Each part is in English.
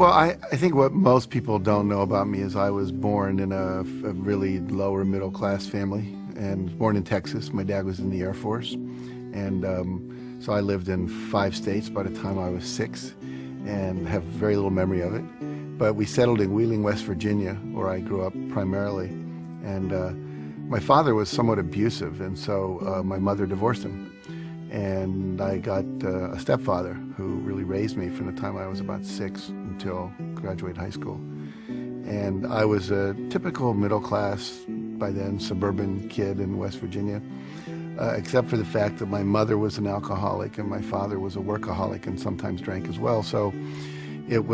Well, I think what most people don't know about me is I was born in a really lower middle class family, and born in Texas. My dad was in the Air Force, and so I lived in 5 states by the time I was 6, and have very little memory of it. But we settled in Wheeling, West Virginia, where I grew up primarily, and my father was somewhat abusive, and so my mother divorced him. And I got a stepfather who really raised me from the time I was about 6 until graduate high school. And I was a typical middle class, by then, suburban kid in West Virginia, except for the fact that my mother was an alcoholic and my father was a workaholic and sometimes drank as well. So it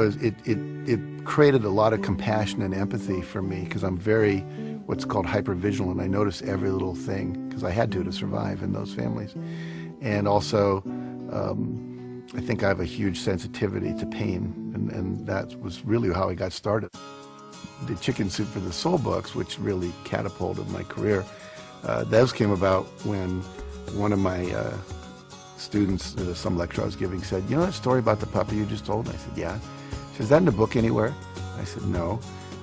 created a lot of compassion and empathy for me, because I'm very what's called hypervigilant. I notice every little thing, because I had to survive in those families. And also, I think I have a huge sensitivity to pain, and that was really how I got started. The Chicken Soup for the Soul books, which really catapulted my career, those came about when one of my students, some lecture I was giving, said, "You know that story about the puppy you just told?" And I said, "Yeah." She said, "Is that in the book anywhere?" I said, "No."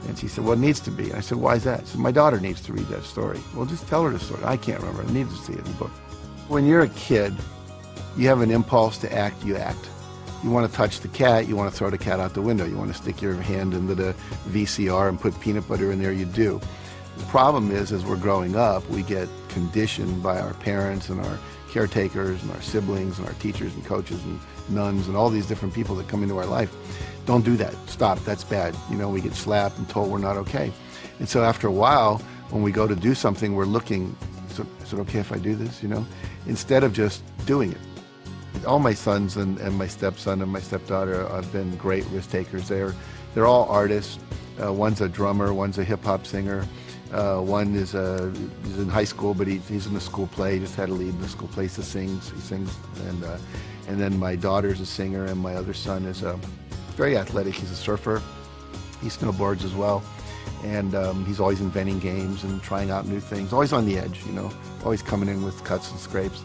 And she said, "Well, it needs to be." I said, "Why is that?" She said, "My daughter needs to read that story." "Well, just tell her the story." "I can't remember. I need to see it in the book." When you're a kid, you have an impulse to act, you act. You want to touch the cat, you want to throw the cat out the window. You want to stick your hand into the VCR and put peanut butter in there, you do. The problem is, as we're growing up, we get conditioned by our parents and our caretakers and our siblings and our teachers and coaches and nuns and all these different people that come into our life. Don't do that. Stop. That's bad. You know, we get slapped and told we're not okay. And so after a while, when we go to do something, we're looking, is it okay if I do this, you know, instead of just doing it. All my sons and my stepson and my stepdaughter have been great risk takers. They're all artists. One's a drummer, one's a hip hop singer. One is he's in high school, but he's in a school play. He just had to lead the school play. He sings, and then my daughter's a singer, and my other son is very athletic. He's a surfer. He snowboards as well, and he's always inventing games and trying out new things. Always on the edge, you know. Always coming in with cuts and scrapes,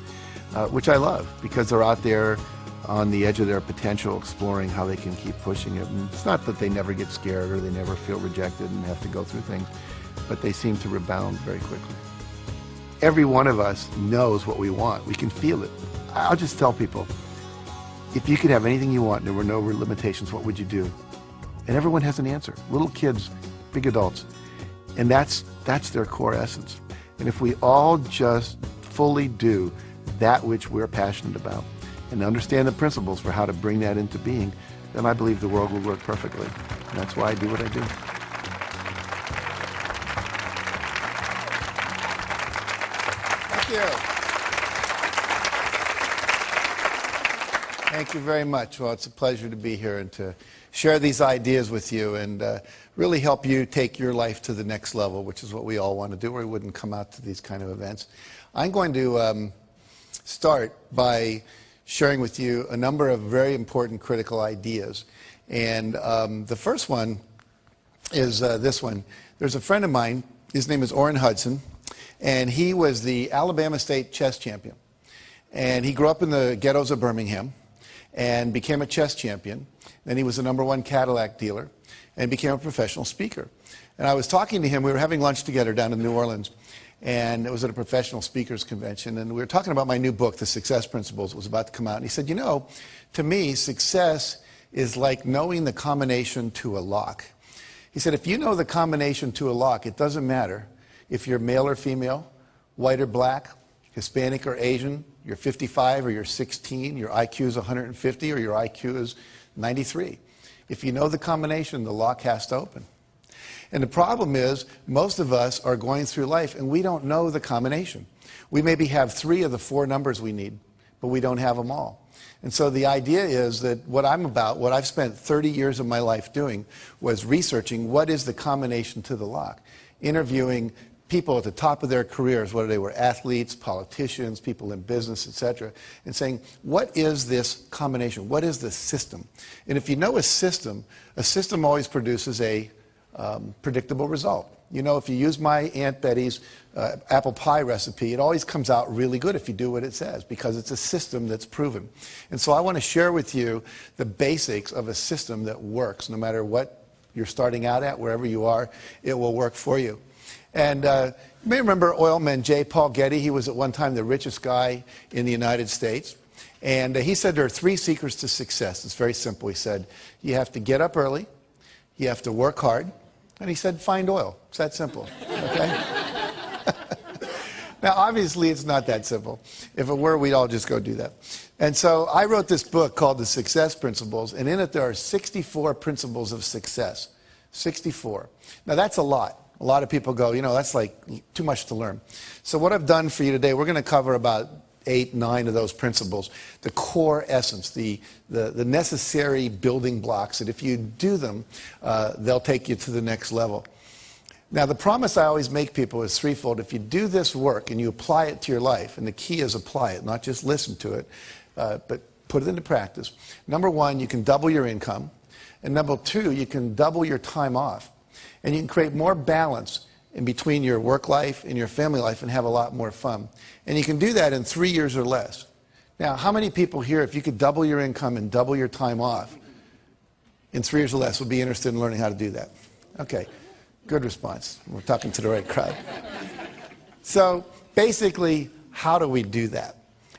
which I love, because they're out there on the edge of their potential, exploring how they can keep pushing it. And it's not that they never get scared or they never feel rejected and have to go through things, but they seem to rebound very quickly. Every one of us knows what we want. We can feel it. I'll just tell people, if you could have anything you want and there were no limitations, what would you do? And everyone has an answer. Little kids, big adults. And that's their core essence. And if we all just fully do that which we're passionate about and understand the principles for how to bring that into being, then I believe the world will work perfectly. And that's why I do what I do. Thank you. Thank you very much. Well, it's a pleasure to be here and to share these ideas with you and really help you take your life to the next level, which is what we all want to do, or we wouldn't come out to these kind of events. I'm going to start by sharing with you a number of very important critical ideas. And the first one is this one. There's a friend of mine, his name is Orrin Hudson, and he was the Alabama State chess champion. And he grew up in the ghettos of Birmingham and became a chess champion. Then he was the #1 Cadillac dealer and became a professional speaker. And I was talking to him, we were having lunch together down in New Orleans, and it was at a professional speakers convention, and we were talking about my new book, The Success Principles. It was about to come out, and he said, "You know, to me, success is like knowing the combination to a lock." He said, if you know the combination to a lock, it doesn't matter if you're male or female, white or black, Hispanic or Asian, you're 55 or you're 16, your IQ is 150 or your IQ is 93. If you know the combination, the lock has to open. And the problem is, most of us are going through life and we don't know the combination. We maybe have 3 of the 4 numbers we need, but we don't have them all. And so the idea is that what I'm about, what I've spent 30 years of my life doing, was researching what is the combination to the lock. Interviewing people at the top of their careers, whether they were athletes, politicians, people in business, etc., and saying, what is this combination? What is the system? And if you know a system always produces a predictable result. You know, if you use my Aunt Betty's apple pie recipe, it always comes out really good if you do what it says, because it's a system that's proven. And so I want to share with you the basics of a system that works. No matter what you're starting out at, wherever you are, it will work for you. And you may remember oilman J. Paul Getty. He was at one time the richest guy in the United States. And he said there are 3 secrets to success. It's very simple. He said, you have to get up early, you have to work hard, and he said, find oil. It's that simple, okay? Now, obviously, it's not that simple. If it were, we'd all just go do that. And so I wrote this book called The Success Principles, and in it there are 64 principles of success. 64. Now, that's a lot. A lot of people go, you know, that's like too much to learn. So what I've done for you today, we're going to cover about 8, 9 of those principles, the core essence, the necessary building blocks that if you do them, they'll take you to the next level. Now, the promise I always make people is threefold. If you do this work and you apply it to your life, and the key is apply it, not just listen to it, but put it into practice. Number 1, you can double your income. And number 2, you can double your time off. And you can create more balance in between your work life and your family life and have a lot more fun. And you can do that in 3 years or less. Now, how many people here, if you could double your income and double your time off in 3 years or less, would be interested in learning how to do that? Okay. Good response. We're talking to the right crowd. So basically, how do we do that?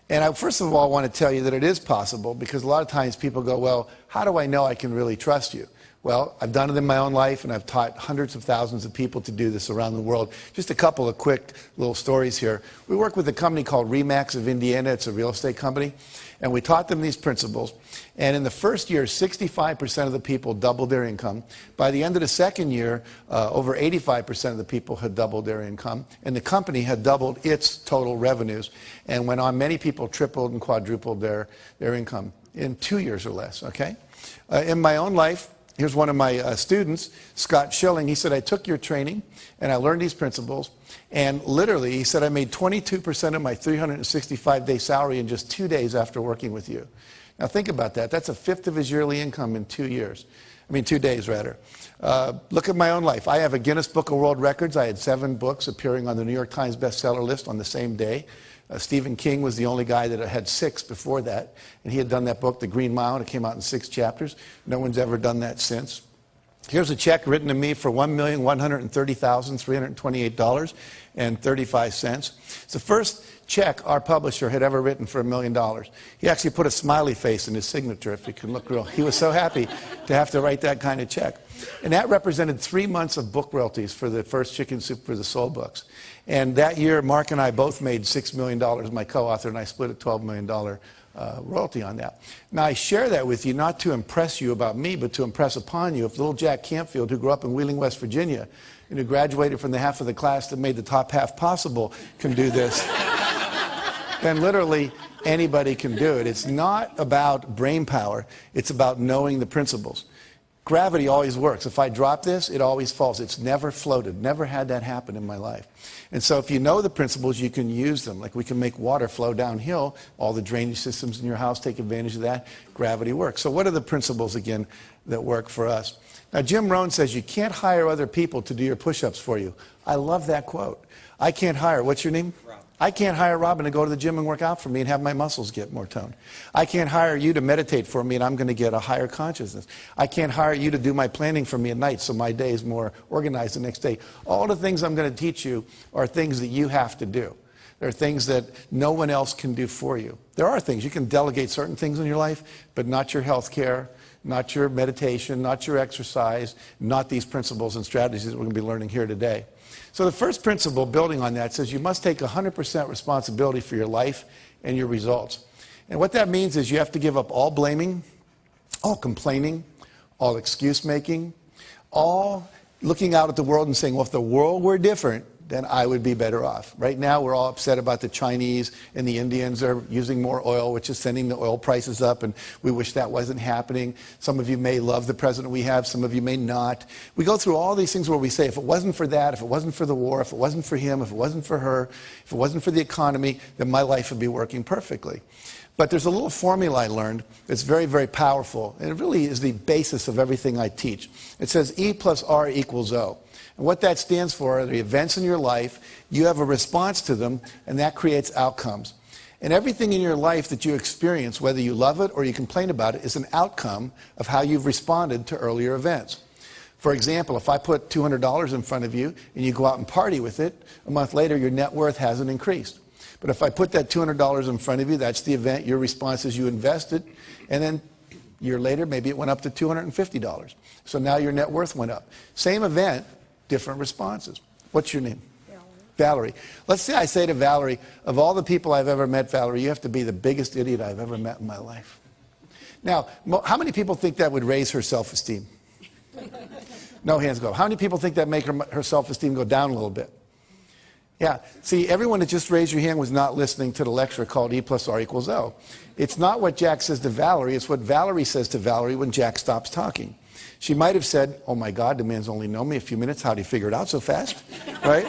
And I first of all want to tell you that it is possible, because a lot of times people go, well, how do I know I can really trust you? Well, I've done it in my own life, and I've taught hundreds of thousands of people to do this around the world. Just a couple of quick little stories here. We work with a company called Remax of Indiana. It's a real estate company. And we taught them these principles. And in the first year, 65% of the people doubled their income. By the end of the second year, over 85% of the people had doubled their income. And the company had doubled its total revenues. And went on, many people tripled and quadrupled their income in 2 years or less, okay? In my own life, here's one of my students, Scott Schilling. He said, I took your training and I learned these principles. And literally, he said, I made 22% of my 365-day salary in just 2 days after working with you. Now think about that. That's a fifth of his yearly income in 2 years. I mean, 2 days, rather. Look at my own life. I have a Guinness Book of World Records. I had 7 books appearing on the New York Times bestseller list on the same day. Stephen King was the only guy that had 6 before that. And he had done that book, The Green Mile, and it came out in 6 chapters. No one's ever done that since. Here's a check written to me for $1,130,328.35. It's the first check our publisher had ever written for $1 million. He actually put a smiley face in his signature, if you can look real. He was so happy to have to write that kind of check. And that represented 3 months of book royalties for the first Chicken Soup for the Soul books. And that year, Mark and I both made $6 million. My co-author and I split a $12 million royalty on that. Now, I share that with you not to impress you about me, but to impress upon you if little Jack Canfield, who grew up in Wheeling, West Virginia, and who graduated from the half of the class that made the top half possible, can do this, then literally anybody can do it. It's not about brain power. It's about knowing the principles. Gravity always works. If I drop this, it always falls. It's never floated. Never had that happen in my life. And so if you know the principles, you can use them. Like we can make water flow downhill. All the drainage systems in your house take advantage of that. Gravity works. So what are the principles, again, that work for us? Now, Jim Rohn says you can't hire other people to do your push-ups for you. I love that quote. I can't hire, what's your name? Rob. I can't hire Robin to go to the gym and work out for me and have my muscles get more toned. I can't hire you to meditate for me and I'm going to get a higher consciousness. I can't hire you to do my planning for me at night so my day is more organized the next day. All the things I'm going to teach you are things that you have to do. There are things that no one else can do for you. There are things. You can delegate certain things in your life, but not your health care, not your meditation, not your exercise, not these principles and strategies that we're going to be learning here today. So the first principle, building on that, says you must take 100% responsibility for your life and your results. And what that means is you have to give up all blaming, all complaining, all excuse making, all looking out at the world and saying, well, if the world were different, then I would be better off. Right now, we're all upset about the Chinese and the Indians are using more oil, which is sending the oil prices up, and we wish that wasn't happening. Some of you may love the president we have, some of you may not. We go through all these things where we say, if it wasn't for that, if it wasn't for the war, if it wasn't for him, if it wasn't for her, if it wasn't for the economy, then my life would be working perfectly. But there's a little formula I learned that's very, very powerful, and it really is the basis of everything I teach. It says E plus R equals O. And what that stands for are the events in your life. You have a response to them, and that creates outcomes. And everything in your life that you experience, whether you love it or you complain about it, is an outcome of how you've responded to earlier events. For example, if I put $200 in front of you and you go out and party with it, a month later your net worth hasn't increased. But if I put that $200 in front of you, that's the event, your response is you invested, and then a year later maybe it went up to $250. So now your net worth went up. Same event, different responses. What's your name? Valerie. Let's say I say to Valerie, of all the people I've ever met, Valerie, you have to be the biggest idiot I've ever met in my life. Now, how many people think that would raise her self-esteem? No hands go. How many people think that make her self-esteem go down a little bit? Yeah. See, everyone that just raised your hand was not listening to the lecture called E plus R equals O. It's not what Jack says to Valerie. It's what Valerie says to Valerie when Jack stops talking. She might have said, oh my God, the man's only known me a few minutes. How'd he figure it out so fast? Right?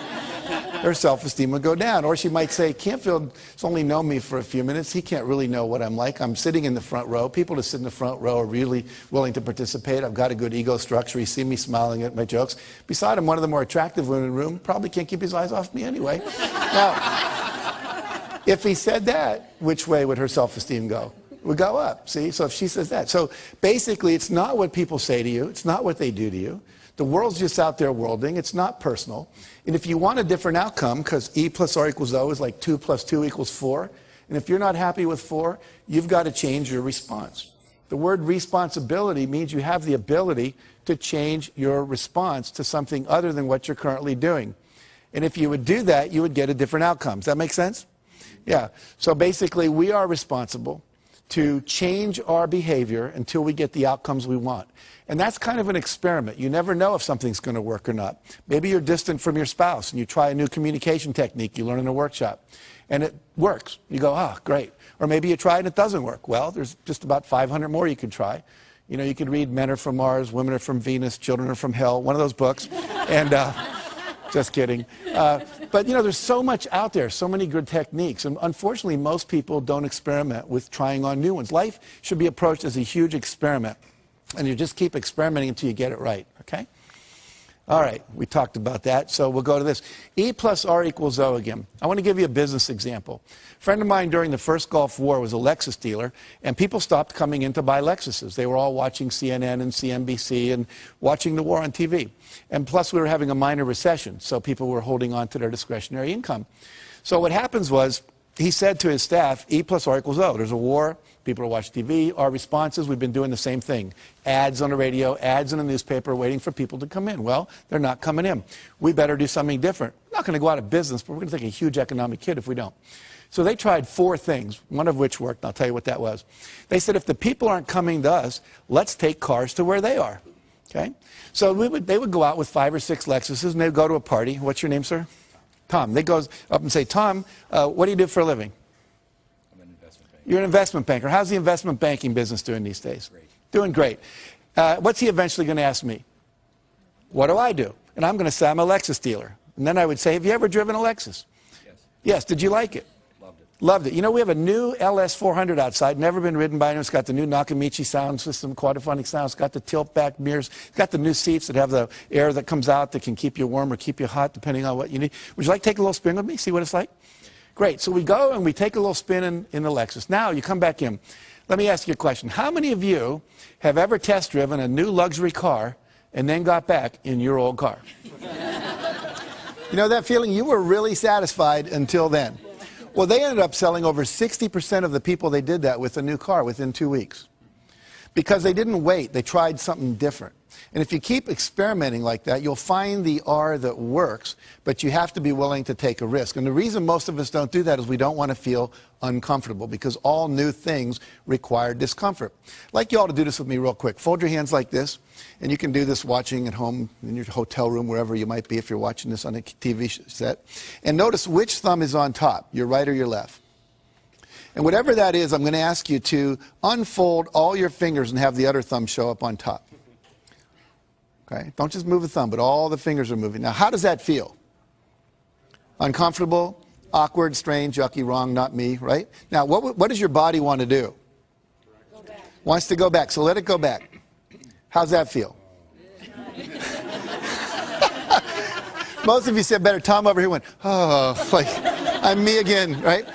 Her self-esteem would go down. Or she might say, Canfield's only known me for a few minutes. He can't really know what I'm like. I'm sitting in the front row. People that sit in the front row are really willing to participate. I've got a good ego structure. You see me smiling at my jokes. Beside him, one of the more attractive women in the room probably can't keep his eyes off me anyway. Now, if he said that, which way would her self-esteem go? It would go up, see? So if she says that. So basically, it's not what people say to you. It's not what they do to you. The world's just out there worlding. It's not personal. And if you want a different outcome, because E plus R equals O is like 2 plus 2 equals 4, and if you're not happy with 4, you've got to change your response. The word responsibility means you have the ability to change your response to something other than what you're currently doing. And if you would do that, you would get a different outcome. Does that make sense? Yeah. So basically, we are responsible to change our behavior until we get the outcomes we want. And that's kind of an experiment. You never know if something's going to work or not. Maybe you're distant from your spouse and you try a new communication technique you learn in a workshop and it works. You go, oh, great. Or maybe you try and it doesn't work. Well, there's just about 500 more you could try. You know, you could read Men Are From Mars, Women Are From Venus, Children Are From Hell, one of those books. And just kidding. But, you know, there's so much out there, so many good techniques. And unfortunately, most people don't experiment with trying on new ones. Life should be approached as a huge experiment. And you just keep experimenting until you get it right, okay? All right, we talked about that, so we'll go to this. E plus R equals O again. I want to give you a business example. A friend of mine during the first Gulf War was a Lexus dealer, and people stopped coming in to buy Lexuses. They were all watching CNN and CNBC and watching the war on TV. And plus, we were having a minor recession, so people were holding on to their discretionary income. So what happens was, he said to his staff, E plus R equals O. There's a war. People are watching TV. Our responses, we've been doing the same thing. Ads on the radio, ads in the newspaper, waiting for people to come in. Well, they're not coming in. We better do something different. We're not going to go out of business, but we're going to take a huge economic hit if we don't. So they tried 4 things, one of which worked. I'll tell you what that was. They said, if the people aren't coming to us, let's take cars to where they are. Okay? So they would go out with 5 or 6 Lexuses, and they'd go to a party. What's your name, sir? Tom. They go up and say, Tom, what do you do for a living? I'm an investment banker. You're an investment banker. How's the investment banking business doing these days? Great. Doing great. What's he eventually going to ask me? What do I do? And I'm going to say I'm a Lexus dealer. And then I would say, have you ever driven a Lexus? Yes. Yes. Did you like it? Loved it. Loved it. You know, we have a new LS400 outside, never been ridden by anyone. It's got the new Nakamichi sound system, quadraphonic sound. It's got the tilt-back mirrors. It's got the new seats that have the air that comes out that can keep you warm or keep you hot, depending on what you need. Would you like to take a little spin with me, see what it's like? Great. So we go and we take a little spin in the Lexus. Now, you come back in. Let me ask you a question. How many of you have ever test driven a new luxury car and then got back in your old car? You know that feeling? You were really satisfied until then. Well, they ended up selling over 60% of the people they did that with a new car within 2 weeks. Because they didn't wait. They tried something different. And if you keep experimenting like that, you'll find the R that works, but you have to be willing to take a risk. And the reason most of us don't do that is we don't want to feel uncomfortable, because all new things require discomfort. I'd like you all to do this with me real quick. Fold your hands like this, and you can do this watching at home, in your hotel room, wherever you might be if you're watching this on a TV set. And notice which thumb is on top, your right or your left. And whatever that is, I'm going to ask you to unfold all your fingers and have the other thumb show up on top. Okay? Don't just move the thumb, but all the fingers are moving. Now, how does that feel? Uncomfortable, awkward, strange, yucky, wrong, not me, right? Now, what does your body want to do? Go back. Wants to go back, so let it go back. How's that feel? Most of you said better. Tom over here went, oh, like, I'm me again, right?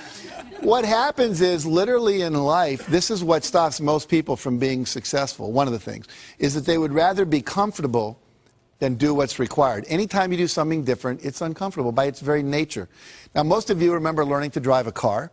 What happens is, literally in life, this is what stops most people from being successful. One of the things is that they would rather be comfortable than do what's required. Anytime you do something different, it's uncomfortable by its very nature. Now, most of you remember learning to drive a car.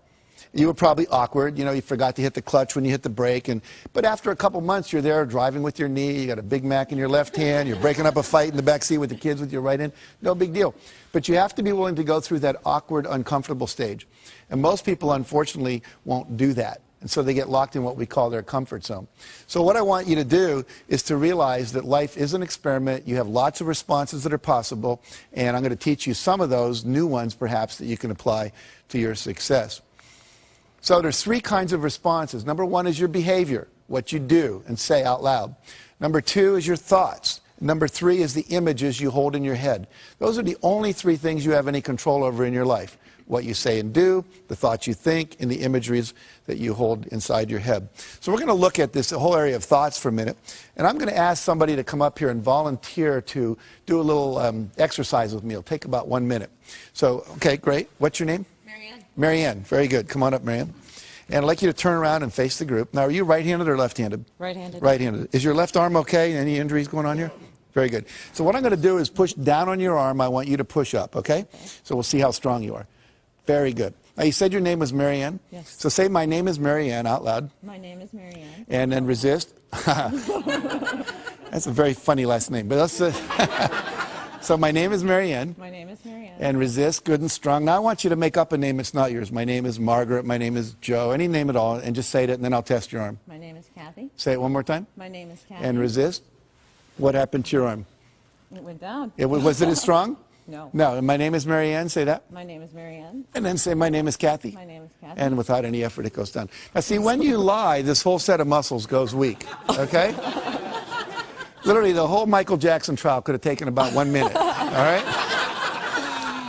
You were probably awkward. You know, you forgot to hit the clutch when you hit the brake. But after a couple months, you're there driving with your knee. You got a Big Mac in your left hand. You're breaking up a fight in the back seat with the kids with your right hand. No big deal. But you have to be willing to go through that awkward, uncomfortable stage. And most people, unfortunately, won't do that. And so they get locked in what we call their comfort zone. So what I want you to do is to realize that life is an experiment. You have lots of responses that are possible. And I'm going to teach you some of those new ones, perhaps, that you can apply to your success. So there's three kinds of responses. Number one is your behavior, what you do and say out loud. Number two is your thoughts. Number three is the images you hold in your head. Those are the only three things you have any control over in your life. What you say and do, the thoughts you think, and the imageries that you hold inside your head. So we're going to look at this whole area of thoughts for a minute. And I'm going to ask somebody to come up here and volunteer to do a little exercise with me. It'll take about 1 minute. So, okay, great. What's your name? Marianne, very good. Come on up, Marianne. And I'd like you to turn around and face the group. Now, are you right-handed or left-handed? Right-handed. Right-handed. Is your left arm okay? Any injuries going on here? Very good. So what I'm going to do is push down on your arm. I want you to push up, okay? So we'll see how strong you are. Very good. Now, you said your name was Marianne? Yes. So say, my name is Marianne, out loud. My name is Marianne. And then resist. That's a very funny last name. But let's... So my name is Marianne. My name is Marianne. And resist, good and strong. Now I want you to make up a name that's not yours. My name is Margaret. My name is Joe. Any name at all. And just say it, and then I'll test your arm. My name is Kathy. Say it one more time. My name is Kathy. And resist. What happened to your arm? It went down. Was it as strong? No. No. And my name is Marianne. Say that. My name is Marianne. And then say, my name is Kathy. My name is Kathy. And without any effort, it goes down. Now see, when you lie, this whole set of muscles goes weak. Okay? Literally, the whole Michael Jackson trial could have taken about 1 minute. All right?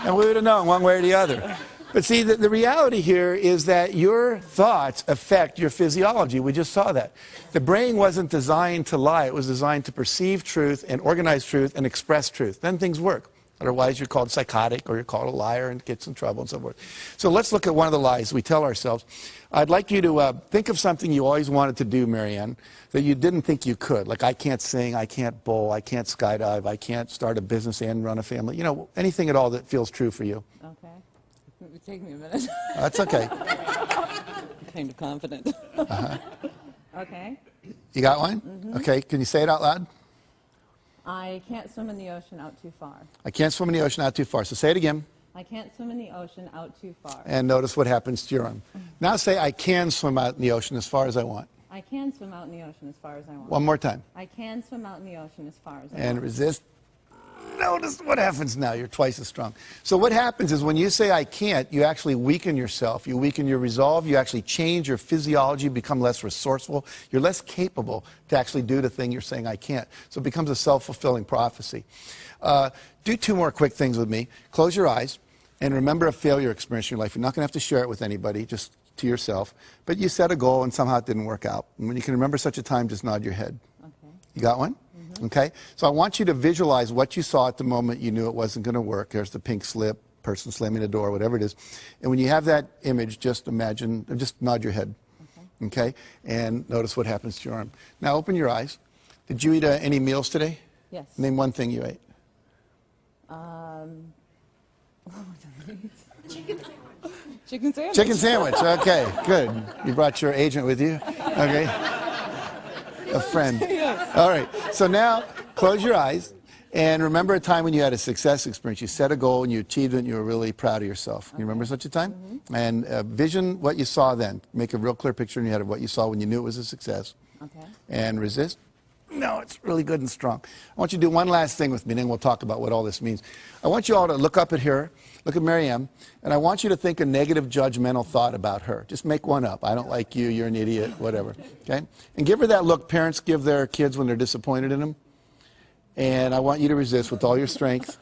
And we would have known one way or the other. But see, the reality here is that your thoughts affect your physiology. We just saw that. The brain wasn't designed to lie. It was designed to perceive truth and organize truth and express truth. Then things work. Otherwise, you're called psychotic or you're called a liar and get in trouble and so forth. So let's look at one of the lies we tell ourselves. I'd like you to think of something you always wanted to do, Marianne, that you didn't think you could. Like, I can't sing, I can't bowl, I can't skydive, I can't start a business and run a family. You know, anything at all that feels true for you. Okay. It would take me a minute. That's okay. I'm kind of confident. Okay. You got one? Mm-hmm. Okay, can you say it out loud? I can't swim in the ocean out too far. I can't swim in the ocean out too far. So say it again. I can't swim in the ocean out too far. And notice what happens to your arm. Now say, I can swim out in the ocean as far as I want. I can swim out in the ocean as far as I want. One more time. I can swim out in the ocean as far as I want. And resist. Notice what happens now. You're twice as strong. So what happens is when you say I can't, you actually weaken yourself. You weaken your resolve. You actually change your physiology, become less resourceful. You're less capable to actually do the thing you're saying I can't. So it becomes a self-fulfilling prophecy. Do two more quick things with me. Close your eyes and remember a failure experience in your life. You're not going to have to share it with anybody, just to yourself. But you set a goal and somehow it didn't work out. And when you can remember such a time, just nod your head. Okay. You got one? Okay, so I want you to visualize what you saw at the moment you knew it wasn't going to work. There's the pink slip, person slamming the door, whatever it is. And when you have that image, just imagine, just nod your head. Okay, and notice what happens to your arm. Now open your eyes. Did you eat any meals today? Yes. Name one thing you ate. Chicken sandwich. Chicken sandwich, okay, good. You brought your agent with you? Okay. A friend. Yes. All right. So now close your eyes and remember a time when you had a success experience. You set a goal and you achieved it and you were really proud of yourself. Can you remember such a time? Mm-hmm. And vision what you saw then. Make a real clear picture in your head of what you saw when you knew it was a success. Okay. And resist. No, it's really good and strong. I want you to do one last thing with me, and then we'll talk about what all this means. I want you all to look up at her, look at Marianne, and I want you to think a negative judgmental thought about her. Just make one up. I don't like you, you're an idiot, whatever. Okay? And give her that look parents give their kids when they're disappointed in them. And I want you to resist with all your strength.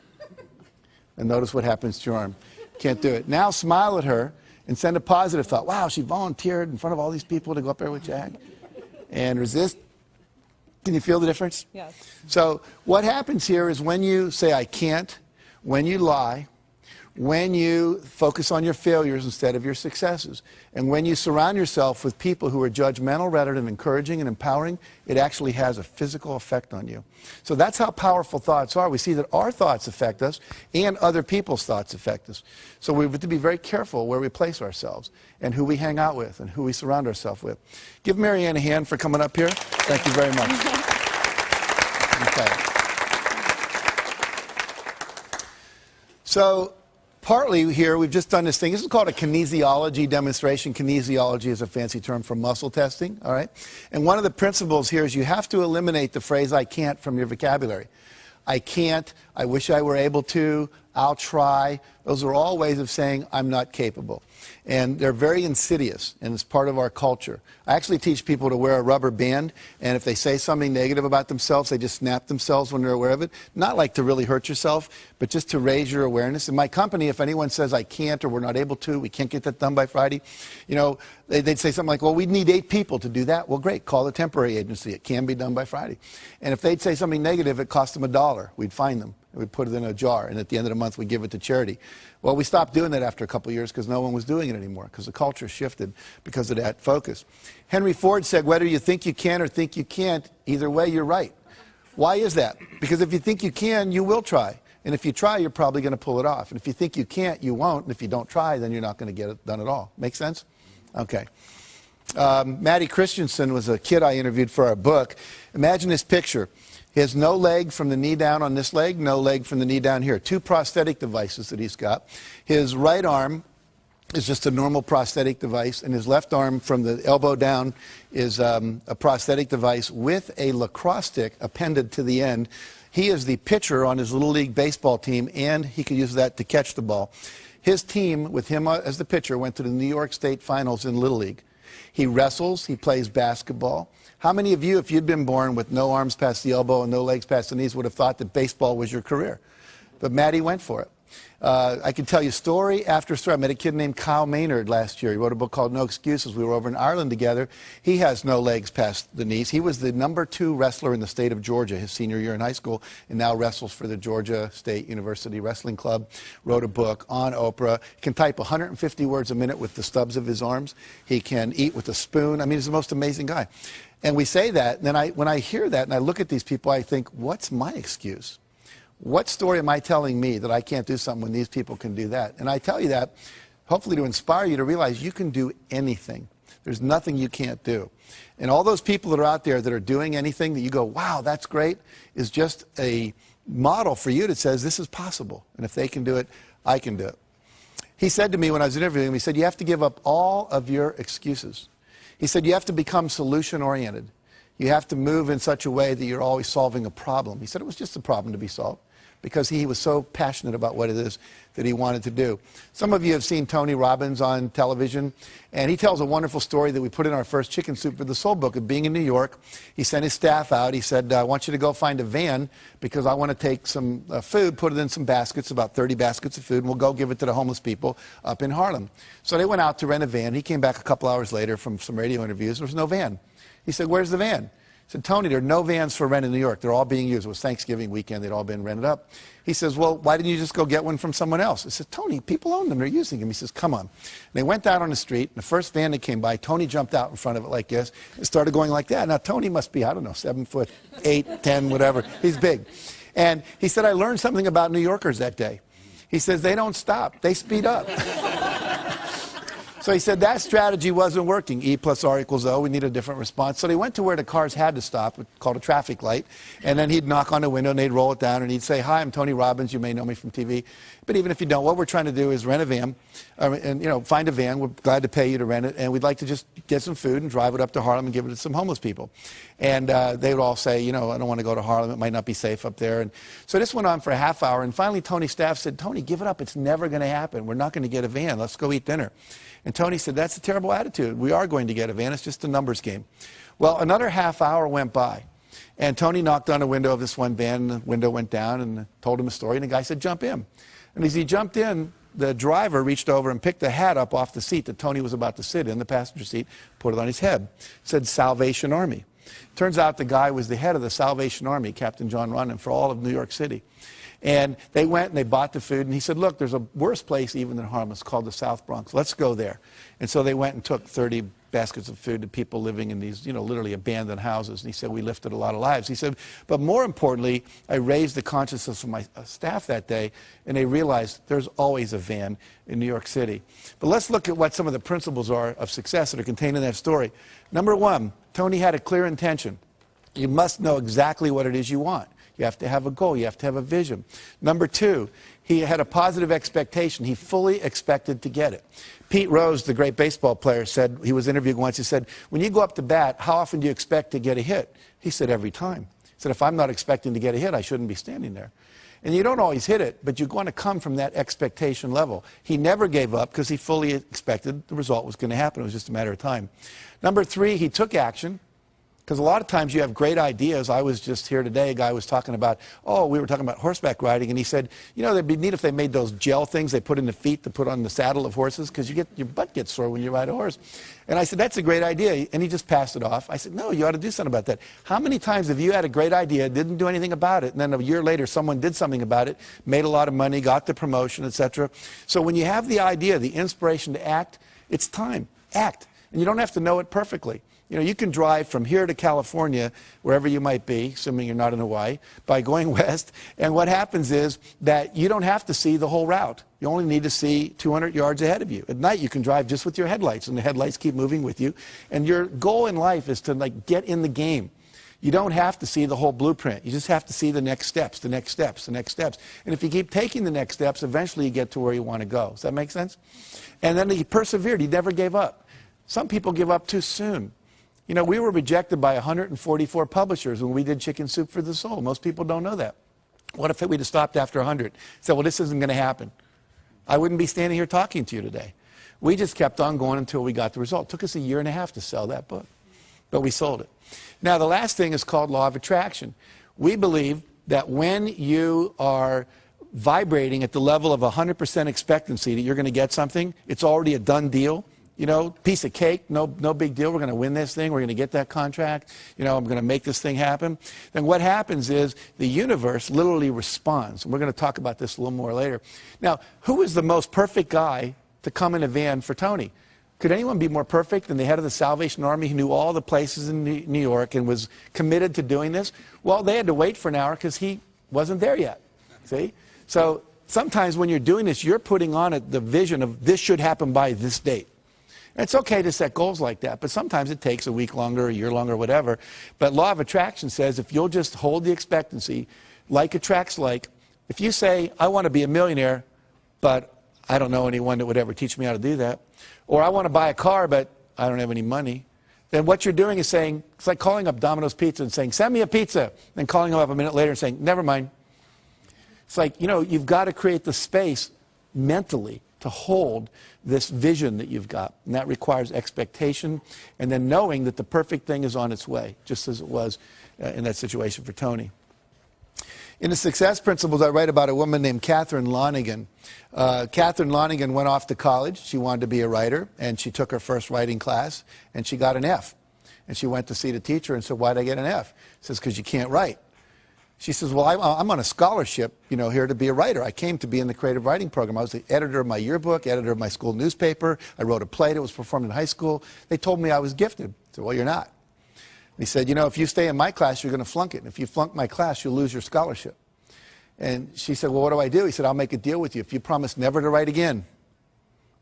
And notice what happens to your arm. Can't do it. Now smile at her and send a positive thought. Wow, she volunteered in front of all these people to go up there with Jack. And resist. Can you feel the difference? Yes. So what happens here is when you say I can't, when you lie, when you focus on your failures instead of your successes, and when you surround yourself with people who are judgmental rather than encouraging and empowering, it actually has a physical effect on you. So that's how powerful thoughts are. We see that our thoughts affect us and other people's thoughts affect us. So we have to be very careful where we place ourselves and who we hang out with and who we surround ourselves with. Give Marianne a hand for coming up here. Thank you very much. Okay. So partly here, we've just done this thing. This is called a kinesiology demonstration. Kinesiology is a fancy term for muscle testing, all right? And one of the principles here is you have to eliminate the phrase I can't from your vocabulary. I can't, I wish I were able to, I'll try. Those are all ways of saying I'm not capable. And they're very insidious, and it's part of our culture. I actually teach people to wear a rubber band, and if they say something negative about themselves, they just snap themselves when they're aware of it. Not like to really hurt yourself, but just to raise your awareness. In my company, if anyone says I can't or we're not able to, we can't get that done by Friday, you know, they'd say something like, well, we'd need 8 people to do that. Well, great, call the temporary agency. It can be done by Friday. And if they'd say something negative, it cost them $1. We'd find them. We'd put it in a jar, and at the end of the month, we'd give it to charity. Well, we stopped doing that after a couple of years because no one was doing it anymore, because the culture shifted because of that focus. Henry Ford said, whether you think you can or think you can't, either way, you're right. Why is that? Because if you think you can, you will try. And if you try, you're probably going to pull it off. And if you think you can't, you won't. And if you don't try, then you're not going to get it done at all. Make sense? Okay. Maddie Christensen was a kid I interviewed for our book. Imagine this picture. He has no leg from the knee down on this leg, no leg from the knee down here. 2 prosthetic devices that he's got. His right arm is just a normal prosthetic device, and his left arm from the elbow down is a prosthetic device with a lacrosse stick appended to the end. He is the pitcher on his Little League baseball team, and he could use that to catch the ball. His team, with him as the pitcher, went to the New York State Finals in Little League. He wrestles, he plays basketball. How many of you, if you'd been born with no arms past the elbow and no legs past the knees, would have thought that baseball was your career? But Maddie went for it. I can tell you story after story. I met a kid named Kyle Maynard last year. He wrote a book called No Excuses. We were over in Ireland together. He has no legs past the knees. He was the #2 wrestler in the state of Georgia his senior year in high school, and now wrestles for the Georgia State University Wrestling Club. Wrote a book on Oprah. He can type 150 words a minute with the stubs of his arms. He can eat with a spoon. I mean, he's the most amazing guy. And we say that, and then when I hear that and I look at these people, I think, what's my excuse? What story am I telling me that I can't do something when these people can do that? And I tell you that hopefully to inspire you to realize you can do anything. There's nothing you can't do. And all those people that are out there that are doing anything that you go, wow, that's great, is just a model for you that says this is possible. And if they can do it, I can do it. He said to me when I was interviewing him, he said, you have to give up all of your excuses. He said, you have to become solution-oriented. You have to move in such a way that you're always solving a problem. He said it was just a problem to be solved because he was so passionate about what it is that he wanted to do. Some of you have seen Tony Robbins on television, and he tells a wonderful story that we put in our first Chicken Soup for the Soul book of being in New York. He sent his staff out. He said, I want you to go find a van because I want to take some food, put it in some baskets, about 30 baskets of food, and we'll go give it to the homeless people up in Harlem. So they went out to rent a van. He came back a couple hours later from some radio interviews. There was no van. He said, where's the van? He said, Tony, there are no vans for rent in New York. They're all being used. It was Thanksgiving weekend. They'd all been rented up. He says, well, why didn't you just go get one from someone else? I said, Tony, people own them. They're using them. He says, come on. And they went down on the street. And the first van that came by, Tony jumped out in front of it like this and started going like that. Now, Tony must be, I don't know, 7 foot, 8, 10, whatever. He's big. And he said, I learned something about New Yorkers that day. He says, they don't stop. They speed up. So he said that strategy wasn't working. E plus R equals O. We need a different response. So they went to where the cars had to stop, called a traffic light. And then he'd knock on the window and they'd roll it down and he'd say, hi, I'm Tony Robbins. You may know me from TV. But even if you don't, what we're trying to do is rent a van and, find a van. We're glad to pay you to rent it. And we'd like to just get some food and drive it up to Harlem and give it to some homeless people. And they would all say, I don't want to go to Harlem. It might not be safe up there. And so this went on for a half hour. And finally, Tony's staff said, Tony, give it up. It's never going to happen. We're not going to get a van. Let's go eat dinner. And Tony said, that's a terrible attitude. We are going to get a van. It's just a numbers game. Well, another half hour went by. And Tony knocked on the window of this one van. And the window went down and told him a story. And the guy said, jump in. And as he jumped in, the driver reached over and picked the hat up off the seat that Tony was about to sit in, the passenger seat, put it on his head. It said Salvation Army. Turns out the guy was the head of the Salvation Army, Captain John Runyon, for all of New York City. And they went and they bought the food, and he said, look, there's a worse place even than Harlem. It's called the South Bronx. Let's go there. And so they went and took 30 baskets of food to people living in these, literally abandoned houses. And he said, we lifted a lot of lives. He said, but more importantly, I raised the consciousness of my staff that day, and they realized there's always a van in New York City. But let's look at what some of the principles are of success that are contained in that story. Number one, Tony had a clear intention. You must know exactly what it is you want. You have to have a goal. You have to have a vision. Number two, he had a positive expectation. He fully expected to get it. Pete Rose, the great baseball player, said, he was interviewed once, he said, when you go up to bat, how often do you expect to get a hit? He said, every time. He said, if I'm not expecting to get a hit, I shouldn't be standing there. And you don't always hit it, but you're going to come from that expectation level. He never gave up because he fully expected the result was going to happen. It was just a matter of time. Number three, he took action. Because a lot of times you have great ideas. I was just here today, a guy was talking about, we were talking about horseback riding, and he said, it'd be neat if they made those gel things they put in the feet to put on the saddle of horses, because your butt gets sore when you ride a horse. And I said, that's a great idea. And he just passed it off. I said, no, you ought to do something about that. How many times have you had a great idea, didn't do anything about it, and then a year later someone did something about it, made a lot of money, got the promotion, etc.? So when you have the idea, the inspiration to act, it's time. Act. And you don't have to know it perfectly. You can drive from here to California, wherever you might be, assuming you're not in Hawaii, by going west. And what happens is that you don't have to see the whole route. You only need to see 200 yards ahead of you. At night, you can drive just with your headlights, and the headlights keep moving with you. And your goal in life is to get in the game. You don't have to see the whole blueprint. You just have to see the next steps, the next steps, the next steps. And if you keep taking the next steps, eventually you get to where you want to go. Does that make sense? And then he persevered. He never gave up. Some people give up too soon. We were rejected by 144 publishers when we did Chicken Soup for the Soul. Most people don't know that. What if we'd have stopped after 100? Said, well, this isn't going to happen. I wouldn't be standing here talking to you today. We just kept on going until we got the result. It took us a year and a half to sell that book, but we sold it. Now, the last thing is called law of attraction. We believe that when you are vibrating at the level of 100% expectancy that you're going to get something, it's already a done deal. Piece of cake, no big deal. We're going to win this thing. We're going to get that contract. I'm going to make this thing happen. Then what happens is the universe literally responds. And we're going to talk about this a little more later. Now, who is the most perfect guy to come in a van for Tony? Could anyone be more perfect than the head of the Salvation Army who knew all the places in New York and was committed to doing this? Well, they had to wait for an hour because he wasn't there yet. See? So sometimes when you're doing this, you're putting on it the vision of this should happen by this date. It's okay to set goals like that, but sometimes it takes a week longer, a year longer, whatever. But law of attraction says if you'll just hold the expectancy, like attracts like, if you say, I want to be a millionaire, but I don't know anyone that would ever teach me how to do that, or I want to buy a car, but I don't have any money, then what you're doing is saying, it's like calling up Domino's Pizza and saying, send me a pizza, then calling them up a minute later and saying, never mind. It's like, you've got to create the space mentally to hold this vision that you've got. And that requires expectation and then knowing that the perfect thing is on its way, just as it was in that situation for Tony. In the Success Principles, I write about a woman named Catherine Lonigan. Catherine Lonigan went off to college. She wanted to be a writer, and she took her first writing class, and she got an F. And she went to see the teacher and said, why'd I get an F? He says, because you can't write. She says, well, I'm on a scholarship, here to be a writer. I came to be in the creative writing program. I was the editor of my yearbook, editor of my school newspaper. I wrote a play that was performed in high school. They told me I was gifted. I said, well, you're not. And he said, if you stay in my class, you're going to flunk it. And if you flunk my class, you'll lose your scholarship. And she said, well, what do I do? He said, I'll make a deal with you. If you promise never to write again,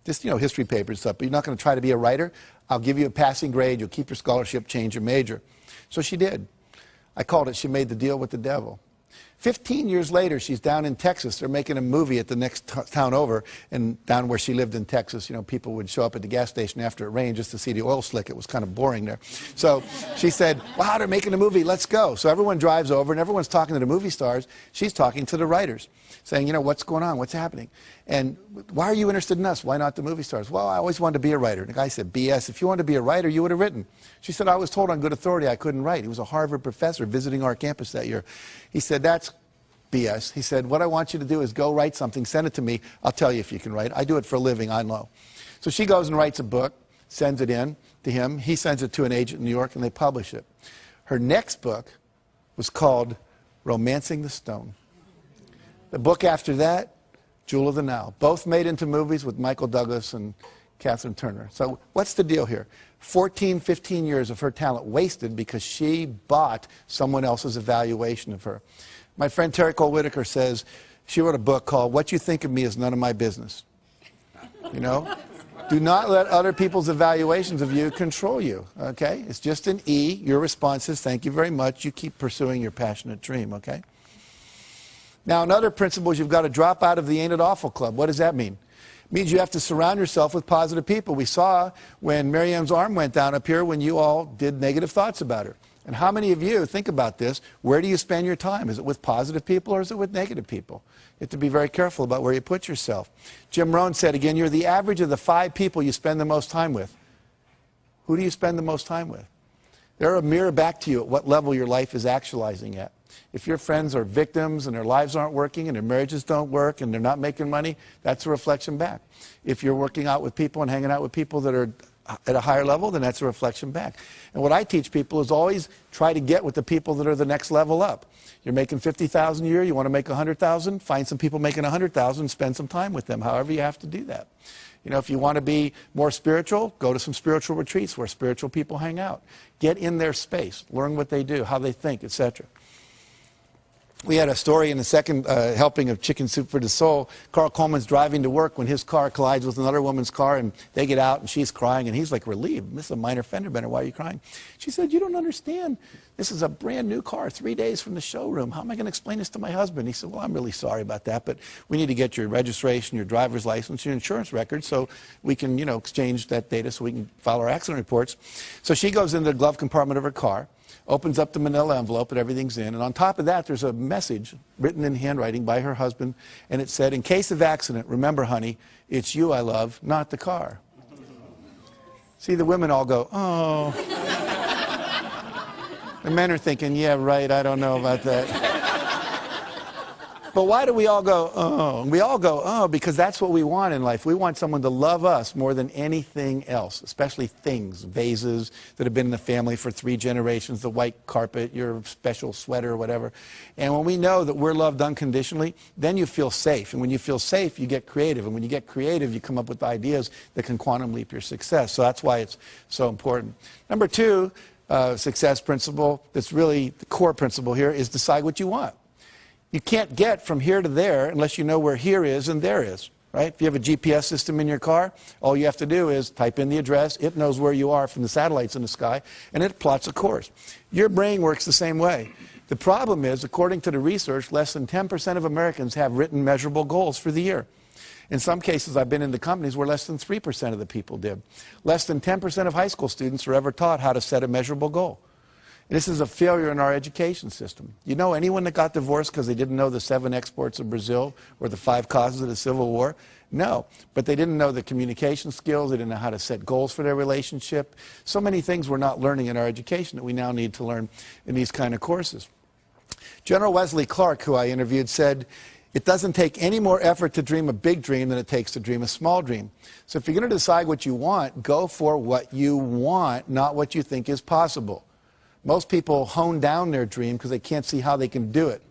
just, history papers and stuff, but you're not going to try to be a writer, I'll give you a passing grade, you'll keep your scholarship, change your major. So she did. I called it, she made the deal with the devil. 15 years later, she's down in Texas. They're making a movie at the next town over, and down where she lived in Texas, people would show up at the gas station after it rained just to see the oil slick. It was kind of boring there. So she said, wow, they're making a movie, let's go. So everyone drives over, and everyone's talking to the movie stars. She's talking to the writers, saying, what's going on, what's happening? And why are you interested in us? Why not the movie stars? Well, I always wanted to be a writer. And the guy said, BS, if you wanted to be a writer, you would have written. She said, I was told on good authority I couldn't write. He was a Harvard professor visiting our campus that year. He said, that's BS. He said, what I want you to do is go write something, send it to me, I'll tell you if you can write. I do it for a living, I know. So she goes and writes a book, sends it in to him. He sends it to an agent in New York, and they publish it. Her next book was called Romancing the Stone. The book after that, Jewel of the Nile. Both made into movies with Michael Douglas and Catherine Turner. So what's the deal here? 14, 15 years of her talent wasted because she bought someone else's evaluation of her. My friend Terry Cole Whitaker says, she wrote a book called What You Think of Me Is None of My Business. You know? Do not let other people's evaluations of you control you, okay? It's just an E. Your response is, thank you very much. You keep pursuing your passionate dream, okay? Now, another principle is you've got to drop out of the ain't it awful club. What does that mean? It means you have to surround yourself with positive people. We saw when Marianne's arm went down up here when you all did negative thoughts about her. And how many of you, think about this, where do you spend your time? Is it with positive people or is it with negative people? You have to be very careful about where you put yourself. Jim Rohn said, again, you're the average of the 5 people you spend the most time with. Who do you spend the most time with? They're a mirror back to you at what level your life is actualizing at. If your friends are victims and their lives aren't working and their marriages don't work and they're not making money, that's a reflection back. If you're working out with people and hanging out with people that are at a higher level, then that's a reflection back. And what I teach people is always try to get with the people that are the next level up. You're making $50,000 a year, you want to make $100,000, find some people making $100,000 and spend some time with them, however you have to do that. You know, if you want to be more spiritual, go to some spiritual retreats where spiritual people hang out. Get in their space, learn what they do, how they think, etc. We had a story in the second helping of Chicken Soup for the Soul. Carl Coleman's driving to work when his car collides with another woman's car, and they get out, and she's crying, and he's like relieved. This is a minor fender bender. Why are you crying? She said, you don't understand. This is a brand new car, 3 days from the showroom. How am I going to explain this to my husband? He said, well, I'm really sorry about that, but we need to get your registration, your driver's license, your insurance record so we can, you know, exchange that data so we can file our accident reports. So she goes into the glove compartment of her car, opens up the manila envelope and everything's in. And on top of that, there's a message written in handwriting by her husband. And it said, in case of accident, remember, honey, it's you I love, not the car. See, the women all go, oh. The men are thinking, yeah, right, I don't know about that. But why do we all go, oh? We all go, oh, because that's what we want in life. We want someone to love us more than anything else, especially things, vases that have been in the family for 3 generations, the white carpet, your special sweater, whatever. And when we know that we're loved unconditionally, then you feel safe. And when you feel safe, you get creative. And when you get creative, you come up with ideas that can quantum leap your success. So that's why it's so important. Number 2, success principle, that's really the core principle here, is decide what you want. You can't get from here to there unless you know where here is and there is, right? If you have a GPS system in your car, all you have to do is type in the address. It knows where you are from the satellites in the sky, and it plots a course. Your brain works the same way. The problem is, according to the research, less than 10% of Americans have written measurable goals for the year. In some cases, I've been in the companies where less than 3% of the people did. Less than 10% of high school students are ever taught how to set a measurable goal. This is a failure in our education system. You know anyone that got divorced because they didn't know the 7 exports of Brazil or the 5 causes of the Civil War? No, but they didn't know the communication skills. They didn't know how to set goals for their relationship. So many things we're not learning in our education that we now need to learn in these kind of courses. General Wesley Clark, who I interviewed, said, it doesn't take any more effort to dream a big dream than it takes to dream a small dream. So if you're going to decide what you want, go for what you want, not what you think is possible. Most people hone down their dream because they can't see how they can do it.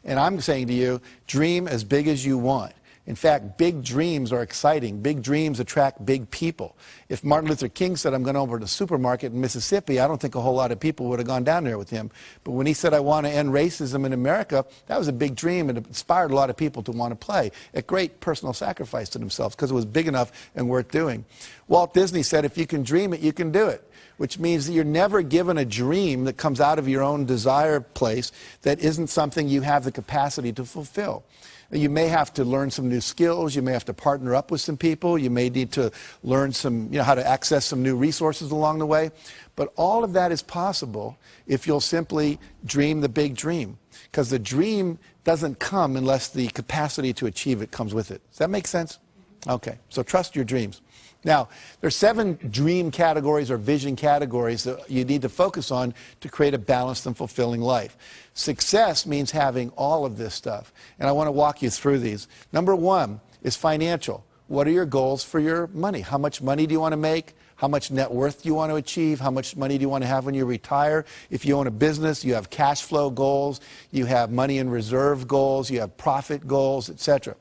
And I'm saying to you, dream as big as you want. In fact, big dreams are exciting. Big dreams attract big people. If Martin Luther King said, I'm going over to the supermarket in Mississippi, I don't think a whole lot of people would have gone down there with him. But when he said, I want to end racism in America, that was a big dream and it inspired a lot of people to want to play at great personal sacrifice to themselves because it was big enough and worth doing. Walt Disney said, if you can dream it, you can do it. Which means that you're never given a dream that comes out of your own desire place that isn't something you have the capacity to fulfill. You may have to learn some new skills. You may have to partner up with some people. You may need to learn some, how to access some new resources along the way. But all of that is possible if you'll simply dream the big dream. Because the dream doesn't come unless the capacity to achieve it comes with it. Does that make sense? Okay, so trust your dreams. Now, there's 7 dream categories or vision categories that you need to focus on to create a balanced and fulfilling life. Success means having all of this stuff. And I want to walk you through these. Number 1 is financial. What are your goals for your money? How much money do you want to make? how much net worth do you want to achieve, how much money do you want to have when you retire. If you own a business, you have cash flow goals, you have money in reserve goals, you have profit goals, etc.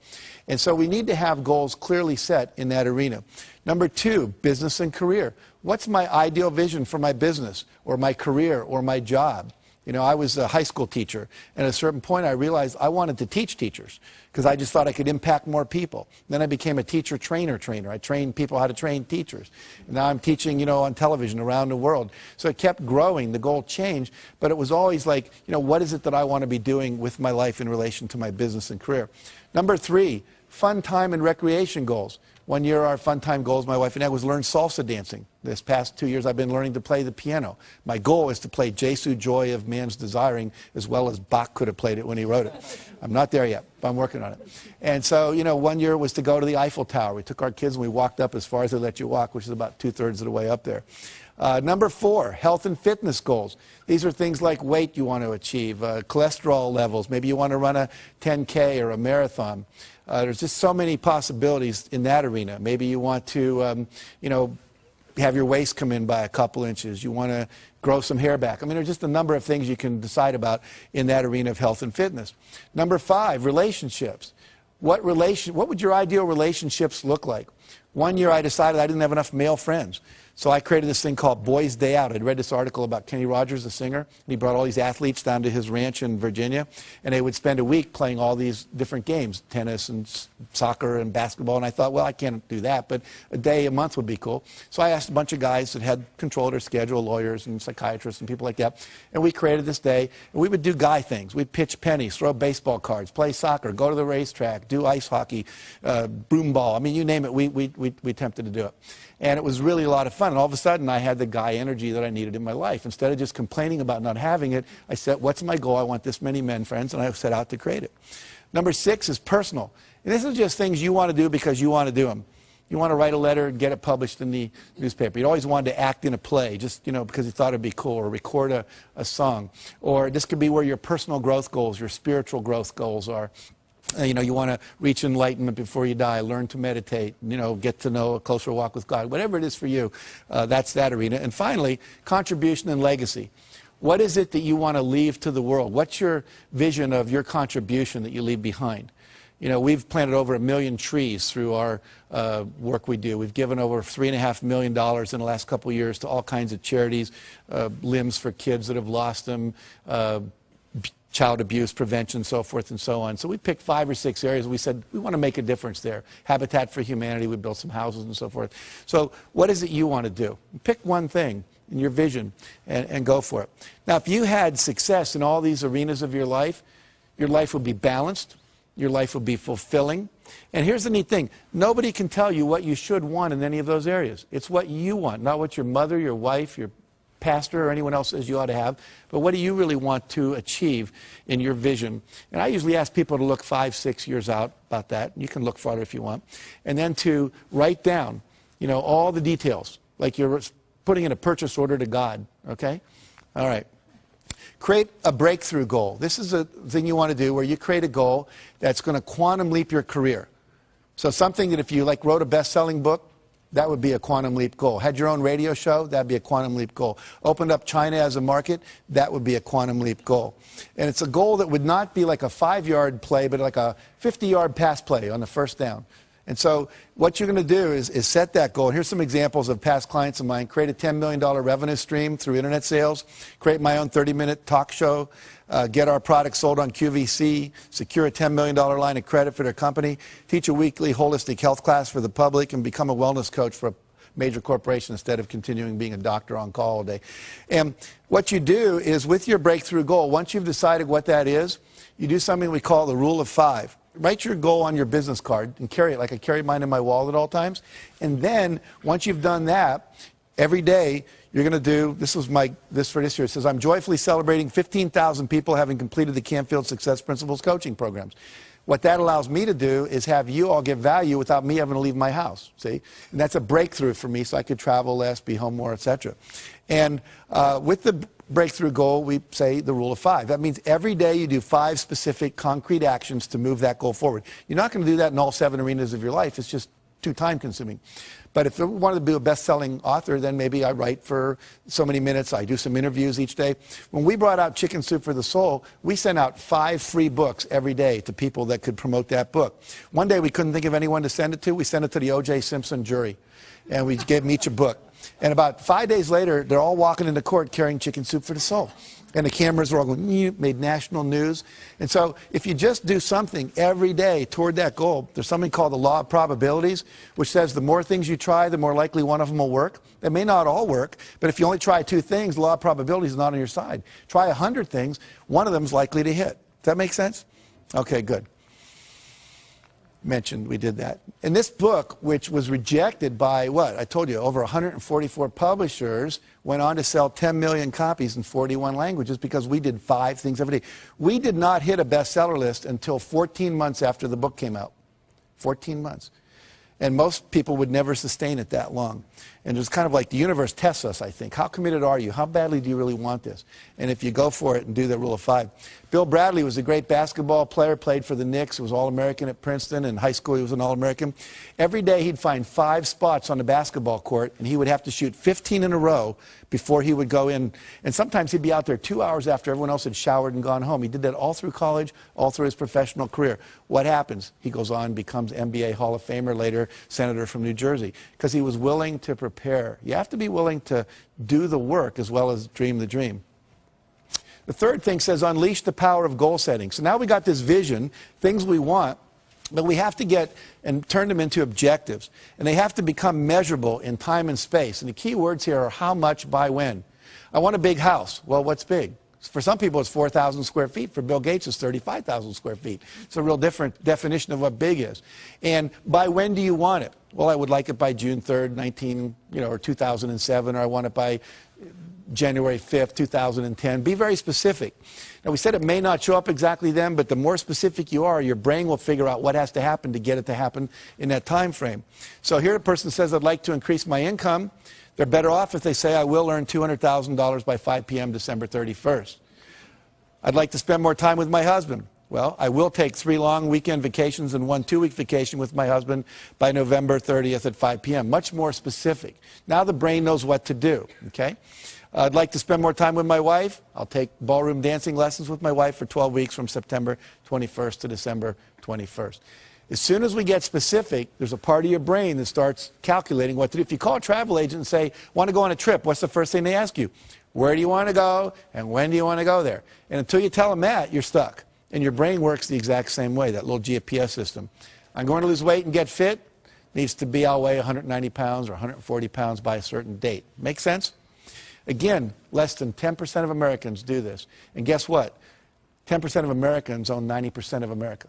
And so we need to have goals clearly set in that arena. Number 2, business and career. What's my ideal vision for my business or my career or my job? You know, I was a high school teacher, and at a certain point I realized I wanted to teach teachers because I just thought I could impact more people. Then I became a teacher trainer. I trained people how to train teachers. And now I'm teaching, you know, on television around the world. So it kept growing. The goal changed, but it was always like, you know, what is it that I want to be doing with my life in relation to my business and career? Number 3, fun time and recreation goals. One year our fun time goals, my wife and I, was learn salsa dancing. This past 2 years I've been learning to play the piano. My goal is to play Jesu, Joy of Man's Desiring, as well as Bach could have played it when he wrote it. I'm not there yet, but I'm working on it. And so, you know, one year was to go to the Eiffel Tower. We took our kids and we walked up as far as they let you walk, which is about 2/3 of the way up there. Number 4, health and fitness goals. These are things like weight you want to achieve, cholesterol levels. Maybe you want to run a 10K or a marathon. There's just so many possibilities in that arena. Maybe you want to, you know, have your waist come in by a couple inches. You want to grow some hair back. I mean, there's just a number of things you can decide about in that arena of health and fitness. Number 5, relationships. What would your ideal relationships look like? One year I decided I didn't have enough male friends. So I created this thing called Boys Day Out. I'd read this article about Kenny Rogers, the singer, and he brought all these athletes down to his ranch in Virginia, and they would spend a week playing all these different games, tennis and soccer and basketball, and I thought, well, I can't do that, but a day a month would be cool. So I asked a bunch of guys that had control of their schedule, lawyers and psychiatrists and people like that, and we created this day, and we would do guy things. We'd pitch pennies, throw baseball cards, play soccer, go to the racetrack, do ice hockey, broom ball. I mean, you name it, we attempted to do it. And it was really a lot of fun. And all of a sudden, I had the guy energy that I needed in my life. Instead of just complaining about not having it, I said, what's my goal? I want this many men friends, and I set out to create it. Number 6 is personal. And this is just things you want to do because you want to do them. You want to write a letter and get it published in the newspaper. You always wanted to act in a play, just, you know, because you thought it'd be cool, or record a song. Or this could be where your personal growth goals, your spiritual growth goals are. You know, you want to reach enlightenment before you die, learn to meditate, you know, get to know a closer walk with God. Whatever it is for you, that's that arena. And finally, contribution and legacy. What is it that you want to leave to the world? What's your vision of your contribution that you leave behind? You know, we've planted over 1 million trees through our work we do. We've given over $3.5 million in the last couple of years to all kinds of charities, limbs for kids that have lost them, child abuse prevention, so forth and so on. So we picked 5 or 6 areas. We said, we want to make a difference there. Habitat for Humanity, we built some houses and so forth. So what is it you want to do? Pick one thing in your vision and go for it. Now, if you had success in all these arenas of your life would be balanced, your life would be fulfilling. And here's the neat thing. Nobody can tell you what you should want in any of those areas. It's what you want, not what your mother, your wife, your pastor or anyone else says you ought to have, but what do you really want to achieve in your vision? And I usually ask people to look 5, 6 years out about that. You can look farther if you want. And then to write down, you know, all the details, like you're putting in a purchase order to God, okay? All right. Create a breakthrough goal. This is a thing you want to do where you create a goal that's going to quantum leap your career. So something that if you like wrote a best-selling book, that would be a quantum leap goal. Had your own radio show, that'd be a quantum leap goal. Opened up China as a market, that would be a quantum leap goal. And it's a goal that would not be like a 5-yard play, but like a 50-yard pass play on the first down. And so what you're going to do is set that goal. And here's some examples of past clients of mine. Create a $10 million revenue stream through internet sales. Create my own 30-minute talk show. Get our product sold on QVC. Secure a $10 million line of credit for their company. Teach a weekly holistic health class for the public. And become a wellness coach for a major corporation instead of continuing being a doctor on call all day. And what you do is with your breakthrough goal, once you've decided what that is, you do something we call the rule of 5. Write your goal on your business card and carry it like I carry mine in my wallet at all times. And then once you've done that, every day you're going to do, this for this year, it says, I'm joyfully celebrating 15,000 people having completed the Canfield Success Principles coaching programs. What that allows me to do is have you all get value without me having to leave my house, see? And that's a breakthrough for me so I could travel less, be home more, etc. And with the breakthrough goal, we say the rule of 5. That means every day you do 5 specific concrete actions to move that goal forward. You're not going to do that in all 7 arenas of your life. It's just too time consuming. But if I wanted to be a best-selling author, then maybe I write for so many minutes. I do some interviews each day. When we brought out Chicken Soup for the Soul, we sent out 5 free books every day to people that could promote that book. One day we couldn't think of anyone to send it to. We sent it to the O.J. Simpson jury, and we gave them each a book. And about 5 days later, they're all walking into court carrying Chicken Soup for the Soul. And the cameras were all going, made national news. And so if you just do something every day toward that goal, there's something called the law of probabilities, which says the more things you try, the more likely one of them will work. They may not all work, but if you only try 2 things, the law of probabilities is not on your side. Try 100 things, one of them is likely to hit. Does that make sense? Okay, good. Mentioned we did that. And this book, which was rejected by, what, I told you, over 144 publishers, went on to sell 10 million copies in 41 languages because we did 5 things every day. We did not hit a bestseller list until 14 months after the book came out. 14 months. And most people would never sustain it that long. And it's kind of like the universe tests us, I think. How committed are you? How badly do you really want this? And if you go for it and do the rule of 5. Bill Bradley was a great basketball player, played for the Knicks, was All-American at Princeton. In high school, he was an All-American. Every day, he'd find 5 spots on the basketball court, and he would have to shoot 15 in a row before he would go in. And sometimes he'd be out there 2 hours after everyone else had showered and gone home. He did that all through college, all through his professional career. What happens? He goes on, becomes NBA Hall of Famer, later senator from New Jersey, because he was willing to prepare. You have to be willing to do the work as well as dream the dream. The third thing says unleash the power of goal setting. So now we got this vision, things we want, but we have to get and turn them into objectives. And they have to become measurable in time and space. And the key words here are how much by when. I want a big house. Well, what's big? For some people, it's 4,000 square feet. For Bill Gates, it's 35,000 square feet. It's a real different definition of what big is. And by when do you want it? Well, I would like it by June 3rd, or 2007, or I want it by January 5th, 2010. Be very specific. Now, we said it may not show up exactly then, but the more specific you are, your brain will figure out what has to happen to get it to happen in that time frame. So here a person says, I'd like to increase my income. They're better off if they say, I will earn $200,000 by 5 p.m. December 31st. I'd like to spend more time with my husband. Well, I will take 3 long weekend vacations and 1 2-week vacation with my husband by November 30th at 5 p.m. Much more specific. Now the brain knows what to do, okay? I'd like to spend more time with my wife. I'll take ballroom dancing lessons with my wife for 12 weeks from September 21st to December 21st. As soon as we get specific, there's a part of your brain that starts calculating what to do. If you call a travel agent and say, want to go on a trip, what's the first thing they ask you? Where do you want to go and when do you want to go there? And until you tell them that, you're stuck. And your brain works the exact same way, that little GPS system. I'm going to lose weight and get fit. Needs to be, I'll weigh 190 pounds or 140 pounds by a certain date. Make sense? Again, less than 10% of Americans do this. And guess what? 10% of Americans own 90% of America.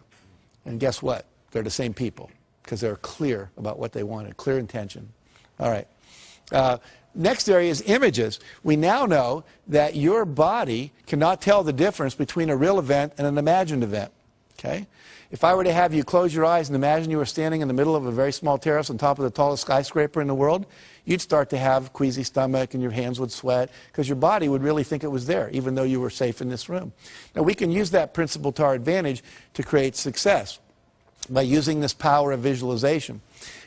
And guess what? They're the same people because they're clear about what they wanted, clear intention. All right. Next area is images. We now know that your body cannot tell the difference between a real event and an imagined event. Okay? If I were to have you close your eyes and imagine you were standing in the middle of a very small terrace on top of the tallest skyscraper in the world, you'd start to have queasy stomach and your hands would sweat because your body would really think it was there, even though you were safe in this room. Now, we can use that principle to our advantage to create success by using this power of visualization.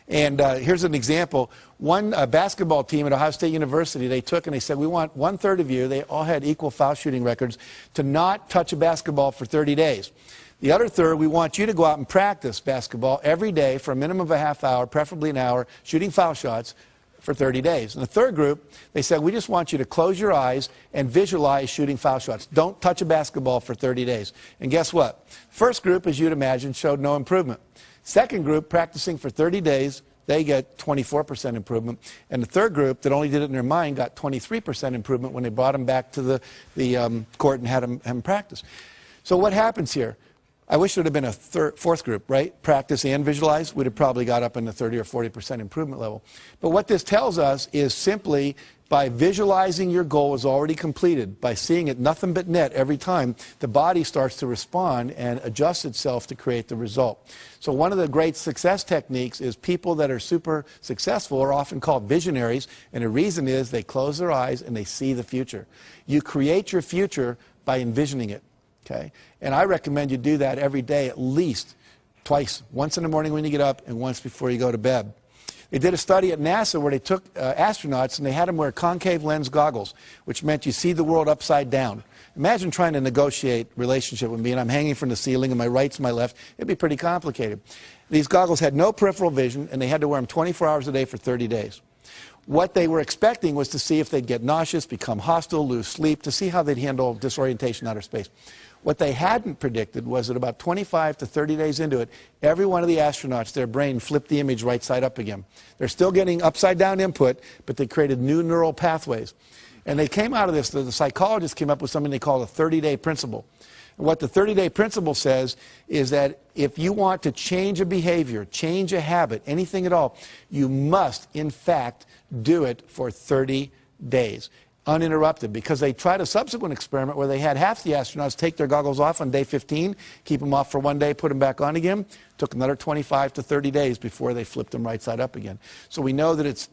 And here's an example. One basketball team at Ohio State University, they took and they said, we want 1/3 of you, they all had equal foul shooting records, to not touch a basketball for 30 days. The other third, we want you to go out and practice basketball every day for a minimum of a half hour, preferably an hour, shooting foul shots for 30 days. And the third group, they said, we just want you to close your eyes and visualize shooting foul shots. Don't touch a basketball for 30 days. And guess what? First group, as you'd imagine, showed no improvement. Second group, practicing for 30 days, they get 24% improvement. And the third group that only did it in their mind got 23% improvement when they brought them back to the court and had them practice. So what happens here? I wish there would have been a fourth group, right? Practice and visualize. We'd have probably got up in the 30 or 40% improvement level. But what this tells us is simply by visualizing your goal is already completed, by seeing it nothing but net every time, the body starts to respond and adjust itself to create the result. So one of the great success techniques is people that are super successful are often called visionaries, and the reason is they close their eyes and they see the future. You create your future by envisioning it. Okay? And I recommend you do that every day at least twice, once in the morning when you get up and once before you go to bed. They did a study at NASA where they took astronauts and they had them wear concave lens goggles, which meant you see the world upside down. Imagine trying to negotiate relationship with me and I'm hanging from the ceiling and my right's my left. It'd be pretty complicated. These goggles had no peripheral vision and they had to wear them 24 hours a day for 30 days. What they were expecting was to see if they'd get nauseous, become hostile, lose sleep, to see how they'd handle disorientation in outer space. What they hadn't predicted was that about 25 to 30 days into it, every one of the astronauts, their brain flipped the image right side up again. They're still getting upside down input, but they created new neural pathways. And they came out of this, the psychologists came up with something they call a 30-day principle. And what the 30-day principle says is that if you want to change a behavior, change a habit, anything at all, you must, in fact, do it for 30 days. Uninterrupted, because they tried a subsequent experiment where they had half the astronauts take their goggles off on day 15, keep them off for one day, put them back on again. Took another 25 to 30 days before they flipped them right side up again. So we know that it's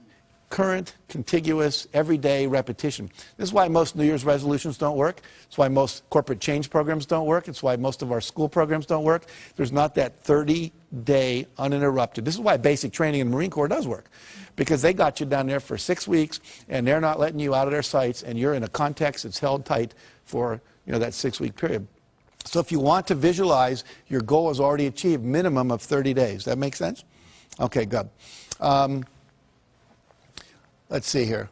current, contiguous, everyday repetition. This is why most New Year's resolutions don't work. It's why most corporate change programs don't work. It's why most of our school programs don't work. There's not that 30-day uninterrupted. This is why basic training in the Marine Corps does work. Because they got you down there for 6 weeks, and they're not letting you out of their sights, and you're in a context that's held tight for that 6-week period. So if you want to visualize, your goal is already achieved, minimum of 30 days. That make sense? Okay, good. Let's see here.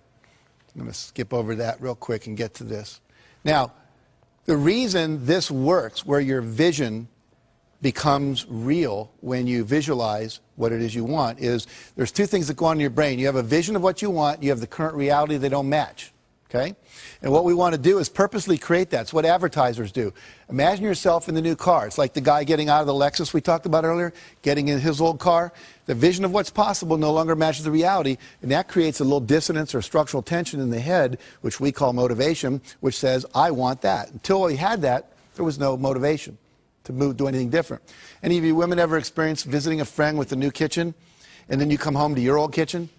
I'm going to skip over that real quick and get to this. Now, the reason this works, where your vision becomes real when you visualize what it is you want, is there's two things that go on in your brain. You have a vision of what you want, you have the current reality, they don't match. Okay? And what we want to do is purposely create that. It's what advertisers do. Imagine yourself in the new car. It's like the guy getting out of the Lexus we talked about earlier, getting in his old car. The vision of what's possible no longer matches the reality, and that creates a little dissonance or structural tension in the head, which we call motivation, which says, I want that. Until we had that, there was no motivation to do anything different. Any of you women ever experienced visiting a friend with a new kitchen, and then you come home to your old kitchen,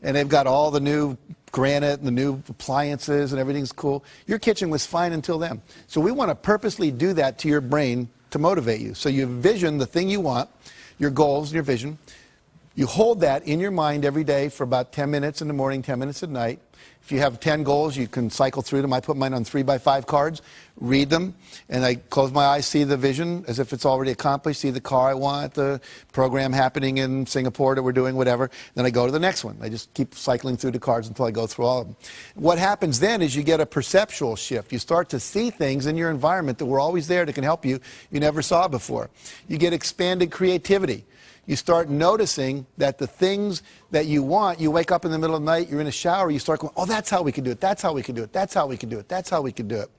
and they've got all the new granite and the new appliances and everything's cool? Your kitchen was fine until then. So we want to purposely do that to your brain to motivate you. So you vision the thing you want, your goals, your vision. You hold that in your mind every day for about 10 minutes in the morning, 10 minutes at night. If you have 10 goals, you can cycle through them. I put mine on 3x5 cards, read them, and I close my eyes, see the vision as if it's already accomplished, see the car I want, the program happening in Singapore that we're doing, whatever. Then I go to the next one. I just keep cycling through the cards until I go through all of them. What happens then is you get a perceptual shift. You start to see things in your environment that were always there that can help you never saw before. You get expanded creativity. You start noticing that the things that you want, you wake up in the middle of the night, you're in a shower, you start going, oh, that's how we could do it, that's how we could do it, that's how we could do it, that's how we could do it.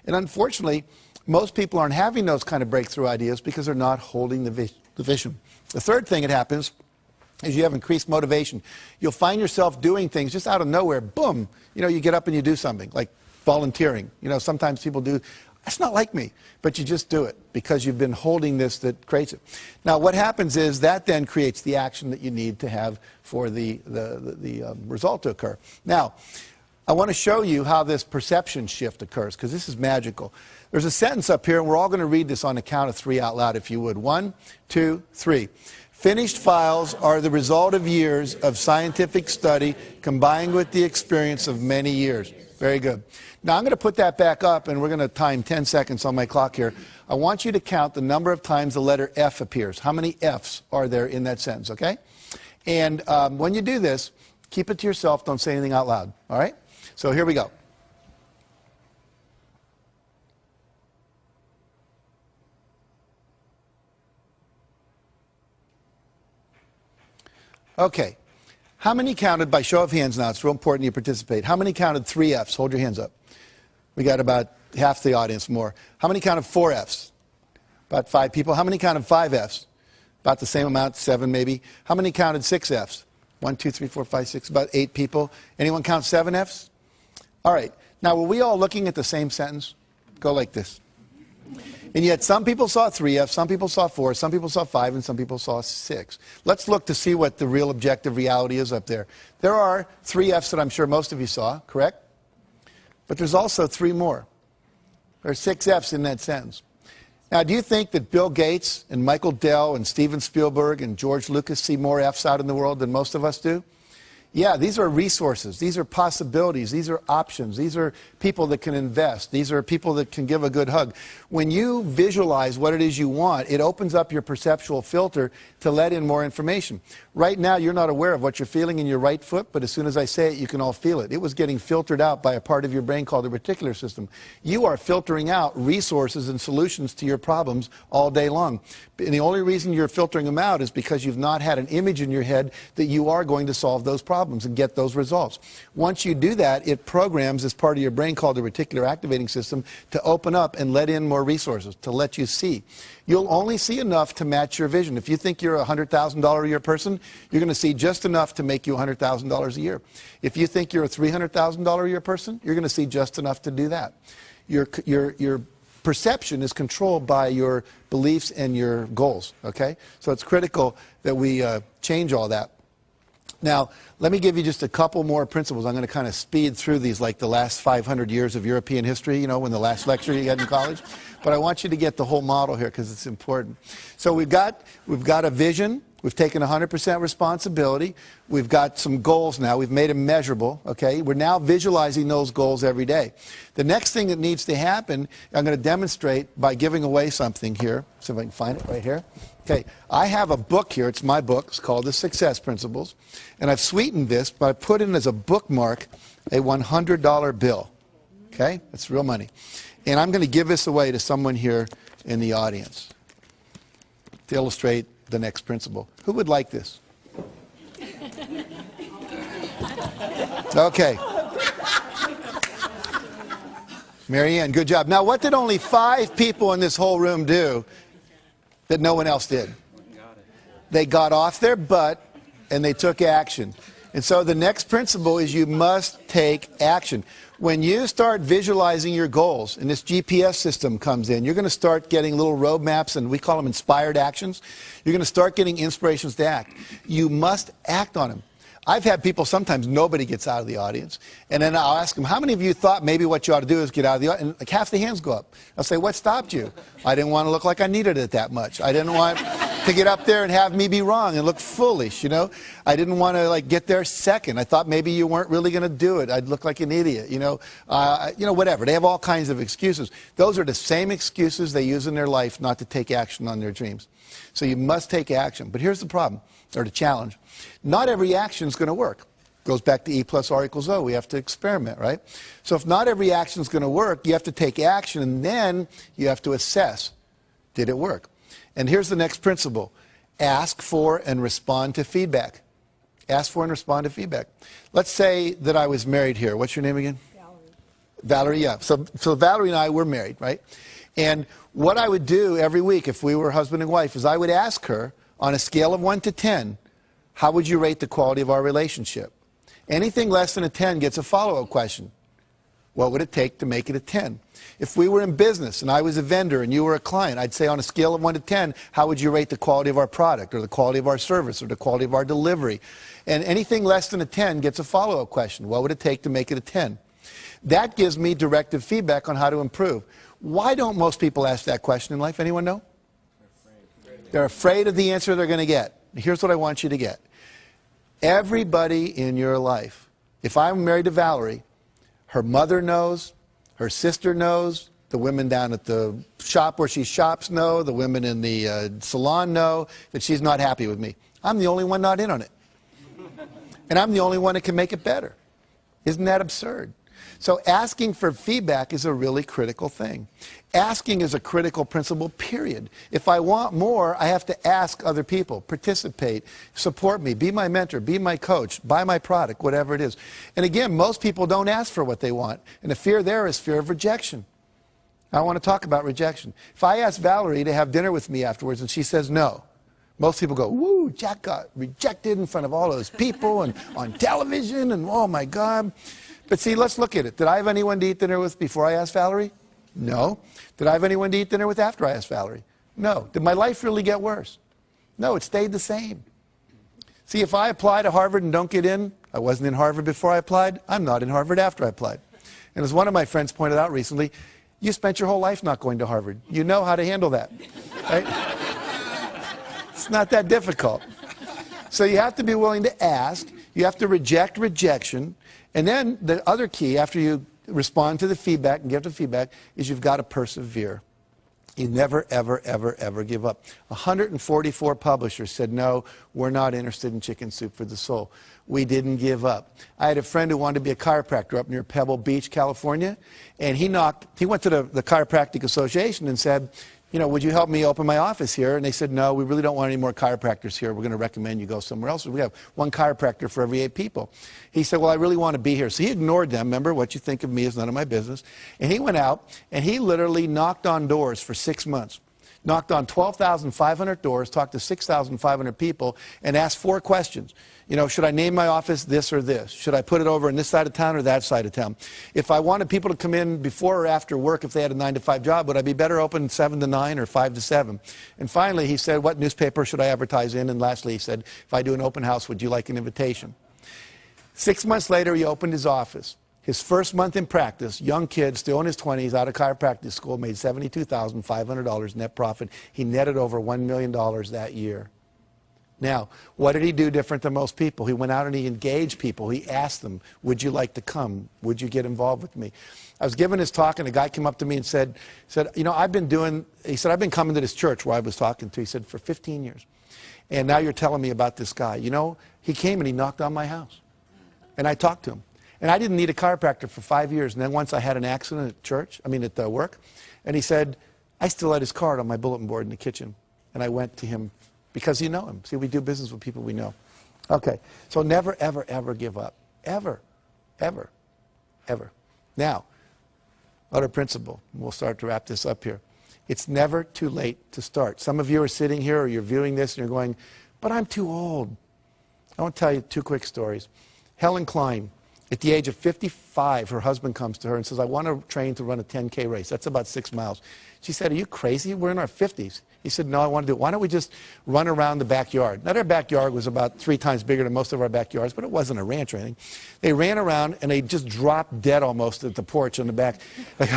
And unfortunately, most people aren't having those kind of breakthrough ideas because they're not holding the vision. The third thing that happens is you have increased motivation. You'll find yourself doing things just out of nowhere, boom, you get up and you do something, like volunteering. Sometimes people do. That's not like me, but you just do it because you've been holding this that creates it. Now, what happens is that then creates the action that you need to have for the result to occur. Now, I want to show you how this perception shift occurs because this is magical. There's a sentence up here, and we're all going to read this on the count of 3 out loud, if you would. 1, 2, 3. Finished files are the result of years of scientific study combined with the experience of many years. Very good. Now I'm going to put that back up, and we're going to time 10 seconds on my clock here. I want you to count the number of times the letter F appears. How many Fs are there in that sentence, okay? And when you do this, keep it to yourself. Don't say anything out loud, all right? So here we go. Okay. How many counted, by show of hands now, it's real important you participate. How many counted 3 Fs? Hold your hands up. We got about half the audience more. How many counted 4 Fs? About 5 people. How many counted 5 Fs? About the same amount, 7 maybe. How many counted 6 Fs? 1, 2, 3, 4, 5, 6, about 8 people. Anyone count 7 Fs? All right. Now, were we all looking at the same sentence? Go like this. And yet some people saw 3 Fs, some people saw 4, some people saw 5, and some people saw 6. Let's look to see what the real objective reality is up there. There are 3 Fs that I'm sure most of you saw, correct? But there's also 3 more. There are 6 Fs in that sentence. Now, do you think that Bill Gates and Michael Dell and Steven Spielberg and George Lucas see more F's out in the world than most of us do? Yeah, these are resources. These are possibilities. These are options. These are people that can invest. These are people that can give a good hug. When you visualize what it is you want, it opens up your perceptual filter to let in more information. Right now, you're not aware of what you're feeling in your right foot, but as soon as I say it, you can all feel it. It was getting filtered out by a part of your brain called the reticular system. You are filtering out resources and solutions to your problems all day long. And the only reason you're filtering them out is because you've not had an image in your head that you are going to solve those problems and get those results. Once you do that, it programs this part of your brain called the reticular activating system to open up and let in more resources, to let you see. You'll only see enough to match your vision. If you think you're a $100,000 a year person, you're going to see just enough to make you $100,000 a year. If you think you're a $300,000 a year person, you're going to see just enough to do that. Your perception is controlled by your beliefs and your goals, okay? So it's critical that we change all that. Now, let me give you just a couple more principles. I'm going to kind of speed through these like the last 500 years of European history, you know, when the last lecture you had in college. But I want you to get the whole model here because it's important. So we've got a vision. We've taken 100% responsibility. We've got some goals now. We've made them measurable, okay? We're now visualizing those goals every day. The next thing that needs to happen, I'm going to demonstrate by giving away something here. See if I can find it right here. Okay, I have a book here. It's my book. It's called The Success Principles. And I've sweetened this by putting as a bookmark a $100 bill. Okay, that's real money. And I'm going to give this away to someone here in the audience to illustrate the next principle. Who would like this? Okay. Marianne, good job. Now, what did only 5 people in this whole room do that no one else did? They got off their butt and they took action. And so the next principle is you must take action. When you start visualizing your goals and this GPS system comes in, you're going to start getting little roadmaps, and we call them inspired actions. You're going to start getting inspirations to act. You must act on them. I've had people, sometimes nobody gets out of the audience, and then I'll ask them, how many of you thought maybe what you ought to do is get out of the audience? And like half the hands go up. I'll say, what stopped you? I didn't want to look like I needed it that much. I didn't want to get up there and have me be wrong and look foolish, you know. I didn't want to like get there second. I thought maybe you weren't really going to do it. I'd look like an idiot, you know, whatever. They have all kinds of excuses. Those are the same excuses they use in their life not to take action on their dreams. So you must take action. But here's the problem, or the challenge. Not every action is going to work. Goes back to E plus R equals O. We have to experiment, right? So if not every action is going to work, you have to take action, and then you have to assess, did it work? And here's the next principle. Ask for and respond to feedback. Ask for and respond to feedback. Let's say that I was married here. What's your name again? Valerie. Valerie, yeah. So Valerie and I were married, right? And what I would do every week if we were husband and wife is I would ask her, on a scale of 1 to 10, how would you rate the quality of our relationship? Anything less than a 10 gets a follow-up question. What would it take to make it a 10? If we were in business and I was a vendor and you were a client, I'd say on a scale of 1 to 10, how would you rate the quality of our product or the quality of our service or the quality of our delivery? And anything less than a 10 gets a follow-up question. What would it take to make it a 10? That gives me directive feedback on how to improve. Why don't most people ask that question in life? Anyone know? They're afraid of the answer they're going to get. Here's what I want you to get. Everybody in your life, if I'm married to Valerie, her mother knows, her sister knows, the women down at the shop where she shops know, the women in the salon know that she's not happy with me. I'm the only one not in on it. And I'm the only one that can make it better. Isn't that absurd? So asking for feedback is a really critical thing. Asking is a critical principle, period. If I want more, I have to ask other people, participate, support me, be my mentor, be my coach, buy my product, whatever it is. And again, most people don't ask for what they want. And the fear there is fear of rejection. I want to talk about rejection. If I ask Valerie to have dinner with me afterwards and she says no, most people go, woo, Jack got rejected in front of all those people and on television and oh my God. But see, let's look at it. Did I have anyone to eat dinner with before I asked Valerie? No. Did I have anyone to eat dinner with after I asked Valerie? No. Did my life really get worse? No, it stayed the same. See, if I apply to Harvard and don't get in, I wasn't in Harvard before I applied, I'm not in Harvard after I applied. And as one of my friends pointed out recently, You spent your whole life not going to Harvard. You know how to handle that, right? It's not that difficult. So you have to be willing to ask. You have to reject rejection. And then the other key, after you respond to the feedback and give the feedback, is you've got to persevere. You never, ever, ever, ever give up. 144 publishers said, no, we're not interested in Chicken Soup for the Soul. We didn't give up. I had a friend who wanted to be a chiropractor up near Pebble Beach, California, and he went to the Chiropractic Association and said, you know, would you help me open my office here? And they said, no, we really don't want any more chiropractors here. We're going to recommend you go somewhere else. We have one chiropractor for every 8 people. He said, well, I really want to be here. So he ignored them. Remember, what you think of me is none of my business. And he went out, and he literally knocked on doors for 6 months. Knocked on 12,500 doors, talked to 6,500 people, and asked 4 questions. You know, should I name my office this or this? Should I put it over in this side of town or that side of town? If I wanted people to come in before or after work, if they had a 9-to-5 job, would I be better open 7 to 9 or 5 to 7? And finally, he said, what newspaper should I advertise in? And lastly, he said, if I do an open house, would you like an invitation? 6 months later, he opened his office. His first month in practice, young kid, still in his 20s, out of chiropractic school, made $72,500 net profit. He netted over $1 million that year. Now, what did he do different than most people? He went out and he engaged people. He asked them, would you like to come? Would you get involved with me? I was giving his talk, and a guy came up to me and said, you know, I've been coming to this church where I was talking to. He said, for 15 years. And now you're telling me about this guy. You know, he came and he knocked on my house. And I talked to him. And I didn't need a chiropractor for 5 years. And then once I had an accident at church, at work, and he said, I still had his card on my bulletin board in the kitchen. And I went to him because you know him. See, we do business with people we know. Okay, so never, ever, ever give up. Ever, ever, ever. Now, other principle. We'll start to wrap this up here. It's never too late to start. Some of you are sitting here or you're viewing this and you're going, but I'm too old. I want to tell you 2 quick stories. Helen Klein. At the age of 55, her husband comes to her and says, I want to train to run a 10K race. That's about 6 miles. She said, are you crazy? We're in our 50s. He said, no, I want to do it. Why don't we just run around the backyard? Now, their backyard was about 3 times bigger than most of our backyards, but it wasn't a ranch or anything. They ran around, and they just dropped dead almost at the porch on the back. Like,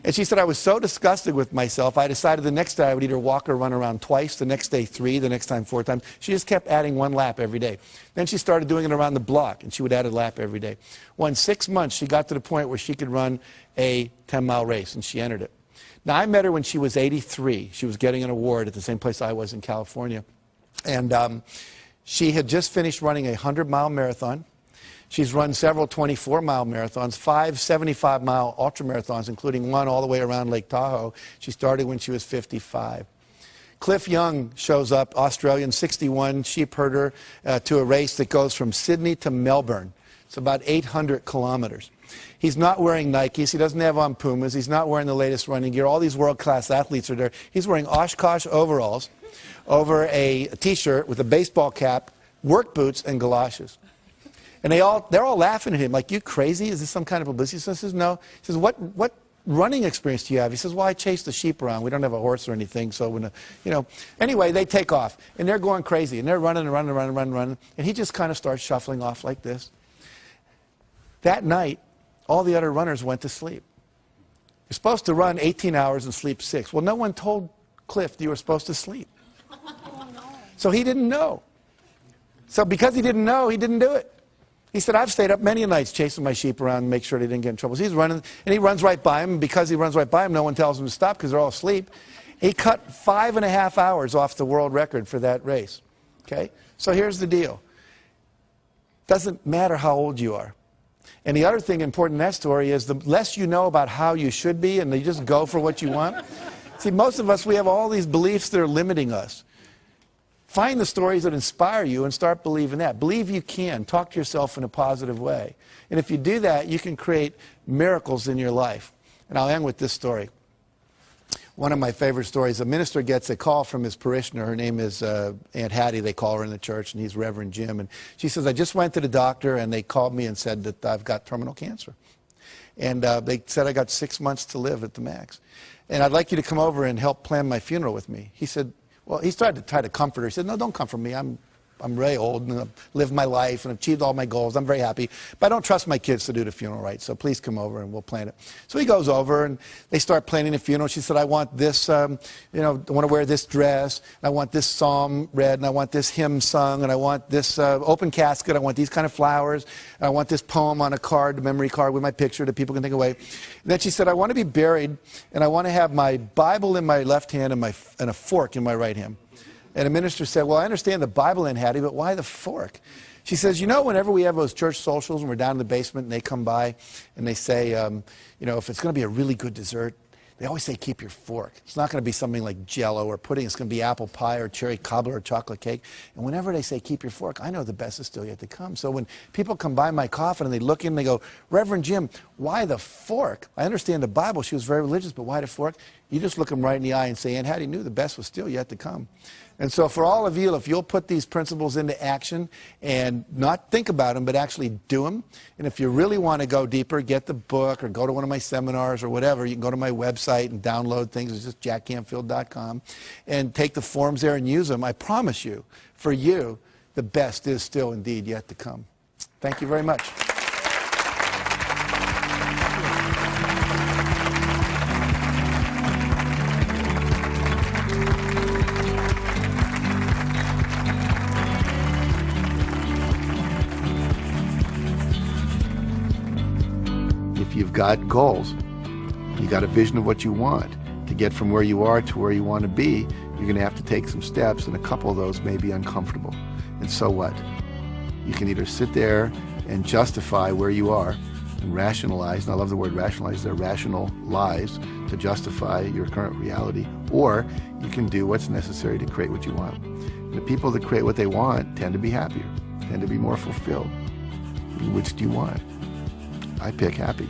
and she said, I was so disgusted with myself, I decided the next day I would either walk or run around twice, the next day 3, the next time 4 times. She just kept adding 1 lap every day. Then she started doing it around the block, and she would add a lap every day. Well, in 6 months, she got to the point where she could run a 10-mile race, and she entered it. Now, I met her when she was 83. She was getting an award at the same place I was in California. And she had just finished running a 100-mile marathon. She's run several 24-mile marathons, 5 75-mile ultramarathons, including 1 all the way around Lake Tahoe. She started when she was 55. Cliff Young shows up, Australian, 61, sheep herder, to a race that goes from Sydney to Melbourne. It's about 800 kilometers. He's not wearing Nikes. He doesn't have on Pumas. He's not wearing the latest running gear. All these world-class athletes are there. He's wearing Oshkosh overalls over a T-shirt with a baseball cap, work boots, and galoshes. And they're all laughing at him, like, you crazy? Is this some kind of publicity? So he says, no. He says, what running experience do you have? He says, well, I chase the sheep around. We don't have a horse or anything, so when, Anyway, they take off, and they're going crazy, and they're running and running and running and running, running, and he just kind of starts shuffling off like this. That night, all the other runners went to sleep. You're supposed to run 18 hours and sleep 6. Well, no one told Cliff that you were supposed to sleep. So he didn't know. So because he didn't know, he didn't do it. He said, I've stayed up many nights chasing my sheep around and make sure they didn't get in trouble. So he's running, and he runs right by him. And because he runs right by him, no one tells him to stop because they're all asleep. He cut 5.5 hours off the world record for that race. Okay? So here's the deal. Doesn't matter how old you are. And the other thing important in that story is the less you know about how you should be and you just go for what you want. See, most of us, we have all these beliefs that are limiting us. Find the stories that inspire you and start believing that. Believe you can. Talk to yourself in a positive way. And if you do that, you can create miracles in your life. And I'll end with this story. One of my favorite stories, a minister gets a call from his parishioner. Her name is Aunt Hattie, they call her in the church, and he's Reverend Jim. And she says, I just went to the doctor, and they called me and said that I've got terminal cancer. And they said I got 6 months to live at the max. And I'd like you to come over and help plan my funeral with me. He said, well, he started to try to comfort her. He said, no, don't comfort me. I'm I'm very old and I've lived my life and achieved all my goals. I'm very happy. But I don't trust my kids to do the funeral right, so please come over and we'll plan it. So he goes over and they start planning the funeral. She said, I want this, I want to wear this dress. I want this psalm read, and I want this hymn sung, and I want this open casket. I want these kind of flowers. And I want this poem on a card, a memory card with my picture that people can take away. And then she said, I want to be buried, and I want to have my Bible in my left hand and a fork in my right hand. And the minister said, well, I understand the Bible in Hattie, but why the fork? She says, whenever we have those church socials and we're down in the basement and they come by and they say, if it's going to be a really good dessert, they always say, keep your fork. It's not going to be something like Jell-O or pudding. It's going to be apple pie or cherry cobbler or chocolate cake. And whenever they say, keep your fork, I know the best is still yet to come. So when people come by my coffin and they look in and they go, Reverend Jim, why the fork? I understand the Bible. She was very religious, but why the fork? You just look them right in the eye and say, Aunt Hattie knew the best was still yet to come. And so for all of you, if you'll put these principles into action and not think about them, but actually do them, and if you really want to go deeper, get the book or go to one of my seminars or whatever, you can go to my website and download things. It's just jackcanfield.com and take the forms there and use them. I promise you, for you, the best is still indeed yet to come. Thank you very much. If you've got goals, you got a vision of what you want to get from where you are to where you want to be, you're going to have to take some steps, and a couple of those may be uncomfortable. And so what? You can either sit there and justify where you are and rationalize, and I love the word rationalize, they're rational lies to justify your current reality, or you can do what's necessary to create what you want. And the people that create what they want tend to be happier, tend to be more fulfilled. Which do you want? I pick happy.